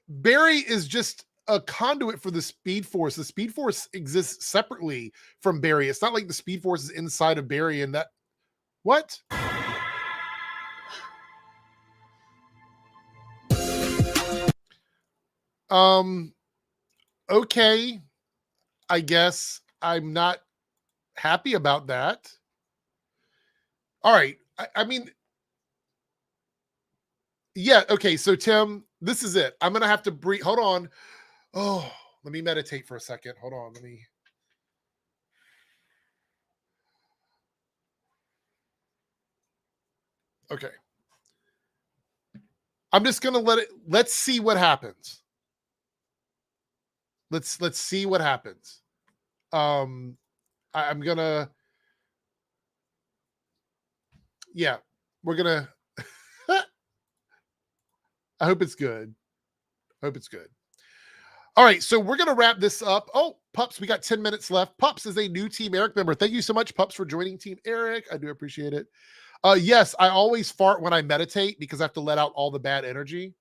Barry is just a conduit for the Speed Force. The Speed Force exists separately from Barry. It's not like the Speed Force is inside of Barry and that. What? Okay. I guess I'm not happy about that. All right. I mean, yeah. Okay. So Tim, this is it. I'm going to have to breathe. Hold on. Oh, let me meditate for a second. Hold on. Let me. Okay. I'm just going to let's see what happens. Let's see what happens. I'm going to, yeah, we're going to, I hope it's good. Hope it's good. All right, so we're going to wrap this up. Oh, Pups, we got 10 minutes left. Pups is a new Team Airrick member. Thank you so much, Pups, for joining Team Airrick. I do appreciate it. Yes, I always fart when I meditate because I have to let out all the bad energy.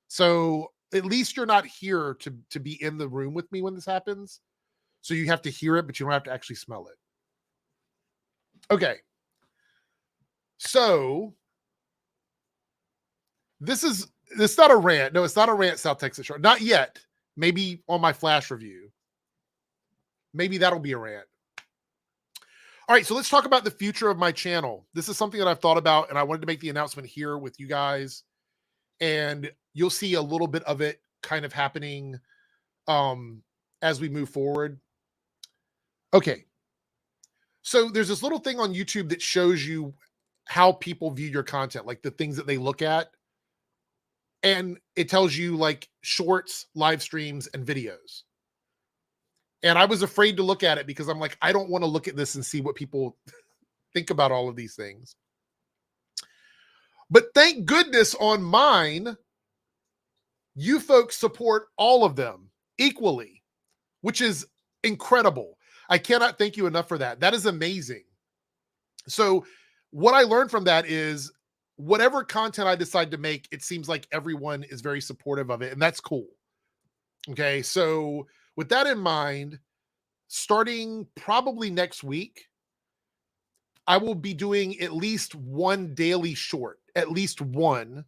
So at least you're not here to be in the room with me when this happens. So you have to hear it, but you don't have to actually smell it. Okay. So it's not a rant. No, it's not a rant, South Texas Shore. Not yet. Maybe on my flash review. Maybe that'll be a rant. All right, so let's talk about the future of my channel. This is something that I've thought about, and I wanted to make the announcement here with you guys. And you'll see a little bit of it kind of happening as we move forward. Okay. So there's this little thing on YouTube that shows you how people view your content, like the things that they look at. And it tells you like shorts, live streams, and videos. And I was afraid to look at it because I'm like, I don't want to look at this and see what people think about all of these things. But thank goodness on mine, you folks support all of them equally, which is incredible. I cannot thank you enough for that. That is amazing. So what I learned from that is whatever content I decide to make, it seems like everyone is very supportive of it, and that's cool. Okay, so with that in mind, starting probably next week, I will be doing at least one daily short, at least one,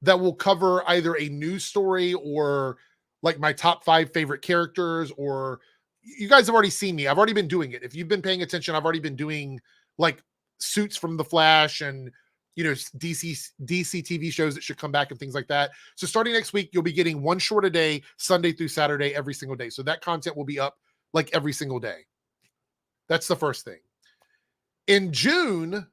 that will cover either a news story or like my top 5 favorite characters, or you guys have already seen me. I've already been doing it. If you've been paying attention, I've already been doing like suits from The Flash and DC TV shows that should come back and things like that. So starting next week, you'll be getting one short a day, Sunday through Saturday, every single day. So that content will be up like every single day. That's the first thing. In June,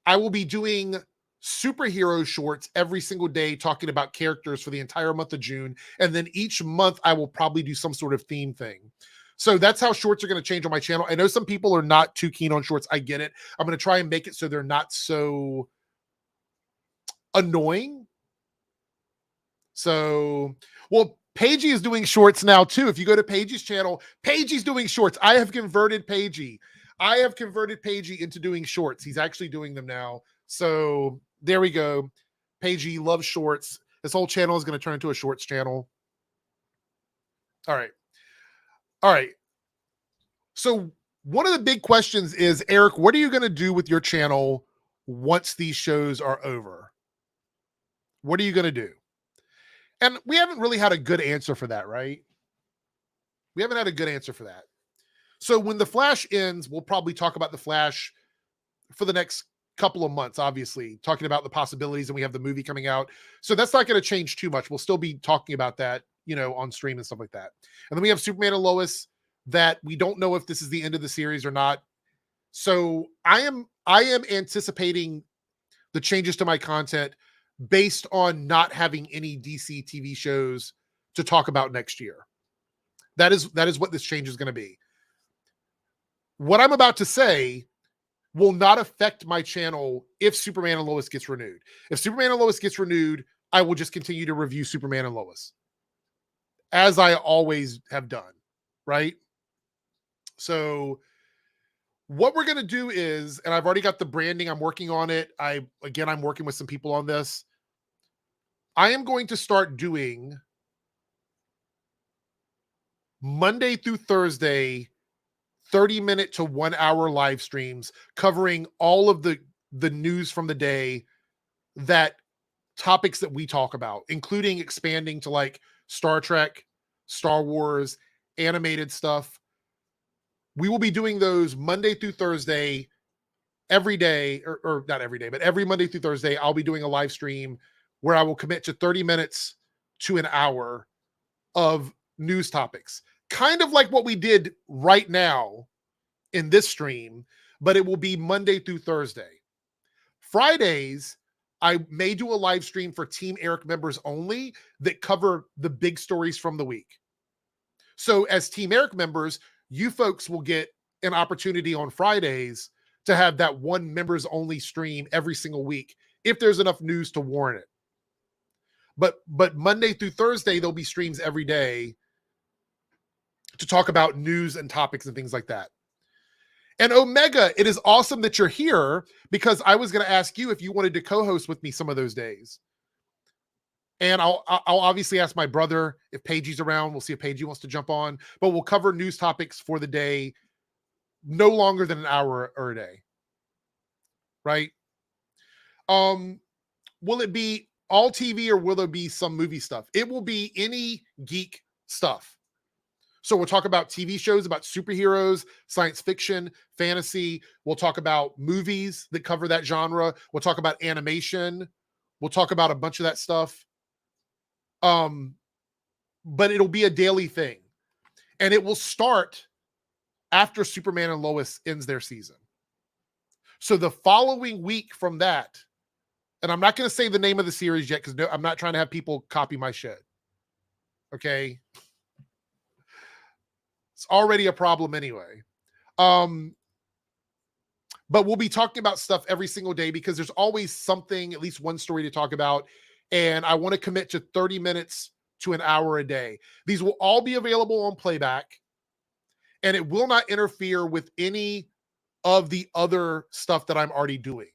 I will be doing superhero shorts every single day, talking about characters for the entire month of June. And then each month I will probably do some sort of theme thing. So that's how shorts are going to change on my channel. I know some people are not too keen on shorts. I get it. I'm going to try and make it so they're not so annoying. So, well, Paigey is doing shorts now too. If you go to Paigey's channel, Paigey's doing shorts. I have converted Paigey. Into doing shorts. He's actually doing them now. So there we go. Paigey loves shorts. This whole channel is going to turn into a shorts channel. All right. So one of the big questions is, Eric, what are you going to do with your channel once these shows are over? What are you going to do? And we haven't really had a good answer for that, right? We haven't had a good answer for that. So when The Flash ends, we'll probably talk about The Flash for the next couple of months, obviously, talking about the possibilities, and we have the movie coming out. So that's not going to change too much. We'll still be talking about that, on stream and stuff like that. And then we have Superman and Lois, that we don't know if this is the end of the series or not. So I am anticipating the changes to my content based on not having any DC TV shows to talk about next year. That is what this change is going to be. What I'm about to say will not affect my channel if Superman and Lois gets renewed. If Superman and Lois gets renewed, I will just continue to review Superman and Lois, as I always have done, right? So what we're going to do is, and I've already got the branding, I'm working on it. I'm working with some people on this. I am going to start doing Monday through Thursday 30-minute to 1 hour live streams covering all of the news from the day, that topics that we talk about, including expanding to like Star Trek, Star Wars, animated stuff. We will be doing those Monday through Thursday every day, or not every day, but every Monday through Thursday. I'll be doing a live stream where I will commit to 30 minutes to an hour of news topics. Kind of like what we did right now in this stream, but it will be Monday through Thursday. Fridays, I may do a live stream for Team Airrick members only that cover the big stories from the week. So as Team Airrick members, you folks will get an opportunity on Fridays to have that one members only stream every single week if there's enough news to warrant it. But Monday through Thursday, there'll be streams every day to talk about news and topics and things like that. And Omega, it is awesome that you're here, because I was going to ask you if you wanted to co-host with me some of those days. And I'll obviously ask my brother if Paigey's around. We'll see if Paigey wants to jump on, but we'll cover news topics for the day, no longer than an hour or a day. Right? Will it be all TV or will there be some movie stuff? It will be any geek stuff. So we'll talk about TV shows, about superheroes, science fiction, fantasy. We'll talk about movies that cover that genre. We'll talk about animation. We'll talk about a bunch of that stuff. But it'll be a daily thing. And it will start after Superman and Lois ends their season. So the following week from that, and I'm not going to say the name of the series yet, because I'm not trying to have people copy my shit. Okay? It's already a problem anyway. But we'll be talking about stuff every single day, because there's always something, at least one story to talk about. And I want to commit to 30 minutes to an hour a day. These will all be available on playback, and it will not interfere with any of the other stuff that I'm already doing.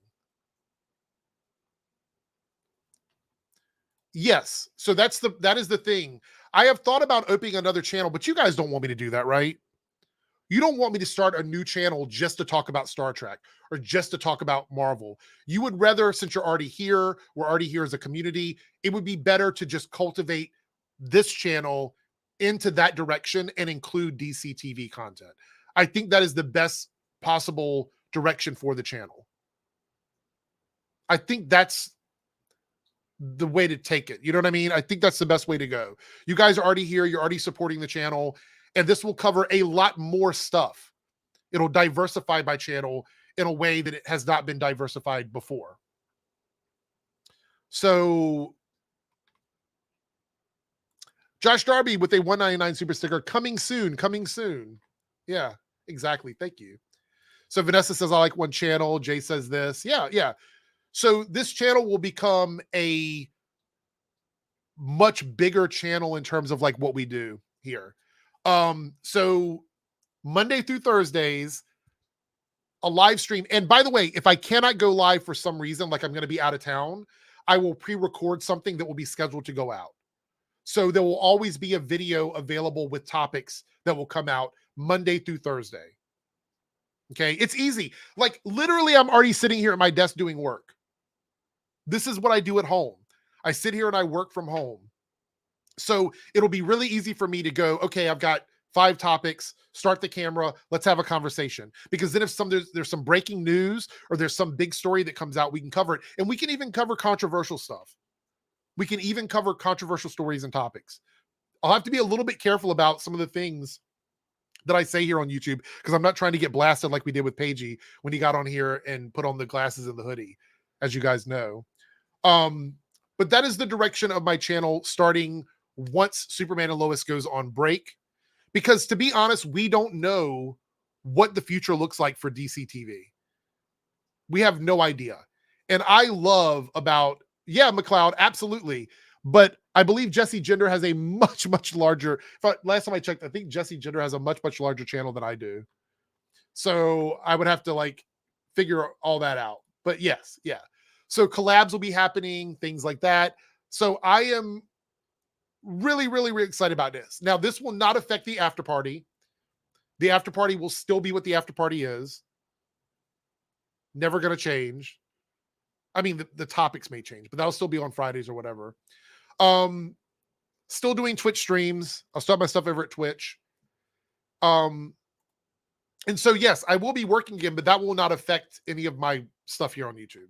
Yes. So that is the thing. I have thought about opening another channel, but you guys don't want me to do that, right? You don't want me to start a new channel just to talk about Star Trek or just to talk about Marvel. You would rather, since you're already here, we're already here as a community, it would be better to just cultivate this channel into that direction and include DC TV content. I think that is the best possible direction for the channel. I think that's the way to take it. You know what I mean? I think that's the best way to go. You guys are already here. You're already supporting the channel. And this will cover a lot more stuff. It'll diversify my channel in a way that it has not been diversified before. So Josh Darby with a 199 super sticker. Coming soon. Coming soon. Yeah, exactly. Thank you. So Vanessa says, I like one channel. Jay says this. Yeah, yeah. So this channel will become a much bigger channel in terms of like what we do here. So Monday through Thursdays, a live stream. And by the way, if I cannot go live for some reason, like I'm going to be out of town, I will pre-record something that will be scheduled to go out. So there will always be a video available with topics that will come out Monday through Thursday. Okay, it's easy. Like literally, I'm already sitting here at my desk doing work. This is what I do at home. I sit here and I work from home. So it'll be really easy for me to go, okay, I've got 5 topics, start the camera, let's have a conversation. Because then if there's some breaking news or there's some big story that comes out, we can cover it. And we can even cover controversial stuff. We can even cover controversial stories and topics. I'll have to be a little bit careful about some of the things that I say here on YouTube because I'm not trying to get blasted like we did with Paigey when he got on here and put on the glasses and the hoodie, as you guys know. But that is the direction of my channel starting once Superman and Lois goes on break. Because to be honest, we don't know what the future looks like for DC TV. We have no idea. And I love about, yeah, McLeod, absolutely. But I believe Jesse Gender has a much, much larger, last time I checked, I think Jesse Gender has a much, much larger channel than I do. So I would have to like figure all that out. But yes, yeah. So collabs will be happening, things like that. So I am really, really, really excited about this. Now, this will not affect the after party. The after party will still be what the after party is. Never going to change. I mean, the topics may change, but that'll still be on Fridays or whatever. Still doing Twitch streams. I'll start my stuff over at Twitch. And so, yes, I will be working again, but that will not affect any of my stuff here on YouTube.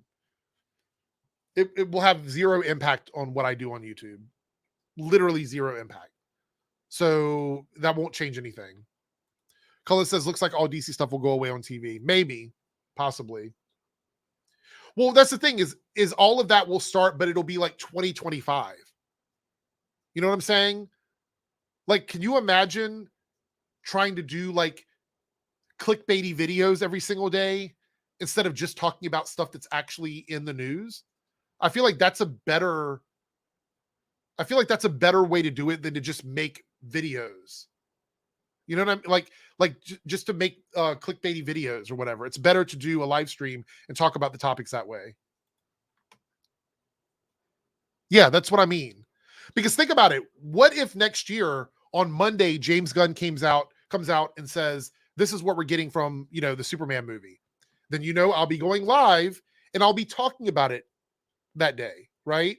It will have zero impact on what I do on YouTube. Literally zero impact. So that won't change anything. Cullen says, looks like all DC stuff will go away on TV. Maybe, possibly. Well, that's the thing is all of that will start, but it'll be like 2025. You know what I'm saying? Like, can you imagine trying to do like clickbaity videos every single day instead of just talking about stuff that's actually in the news? I feel like that's a better way to do it than to just make videos. You know what I'm like just to make clickbaity videos or whatever. It's better to do a live stream and talk about the topics that way. Yeah, that's what I mean. Because think about it. What if next year on Monday James Gunn comes out and says, this is what we're getting from, the Superman movie. Then I'll be going live and I'll be talking about it that day, right?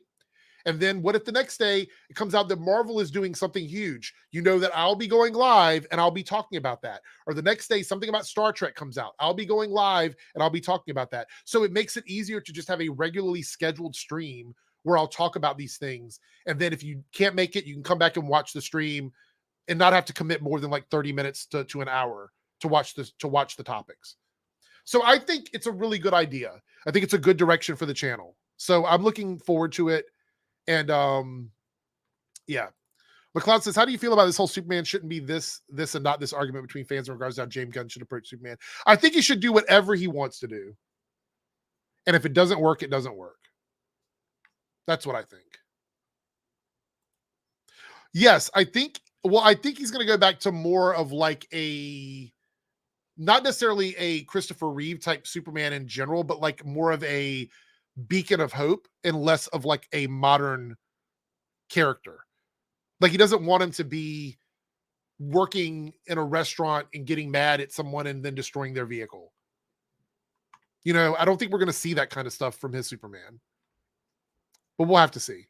And then what if the next day it comes out that Marvel is doing something huge? That I'll be going live and I'll be talking about that. Or the next day something about Star Trek comes out. I'll be going live and I'll be talking about that. So it makes it easier to just have a regularly scheduled stream where I'll talk about these things. And then if you can't make it, you can come back and watch the stream and not have to commit more than like 30 minutes to an hour to watch the topics. So I think it's a really good idea. I think it's a good direction for the channel. So I'm looking forward to it. And yeah. McLeod says, how do you feel about this whole Superman shouldn't be this and not this argument between fans in regards to how James Gunn should approach Superman? I think he should do whatever he wants to do. And if it doesn't work, it doesn't work. That's what I think. Yes, I think he's going to go back to more of like not necessarily a Christopher Reeve type Superman in general, but like more of a beacon of hope and less of like a modern character. Like he doesn't want him to be working in a restaurant and getting mad at someone and then destroying their vehicle. I don't think we're going to see that kind of stuff from his Superman. But we'll have to see.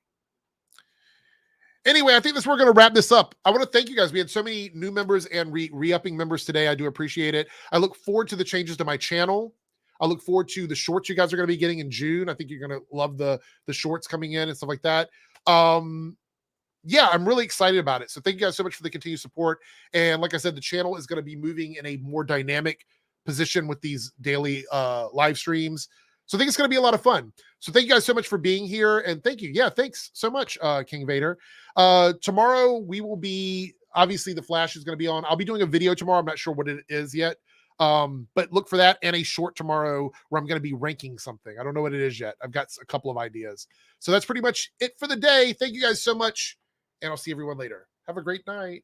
Anyway, I think we're going to wrap this up. I want to thank you guys. We had so many new members and re-upping members today. I do appreciate it. I look forward to the changes to my channel. I look forward to the shorts you guys are going to be getting in June. I think you're going to love the shorts coming in and stuff like that. Yeah, I'm really excited about it. So thank you guys so much for the continued support. And like I said, the channel is going to be moving in a more dynamic position with these daily live streams. So I think it's going to be a lot of fun. So thank you guys so much for being here. And thank you. Yeah, thanks so much, King Vader. Tomorrow we will be, obviously the Flash is going to be on. I'll be doing a video tomorrow. I'm not sure what it is yet. But look for that and a short tomorrow where I'm going to be ranking something. I don't know what it is yet. I've got a couple of ideas. So that's pretty much it for the day. Thank you guys so much. And I'll see everyone later. Have a great night.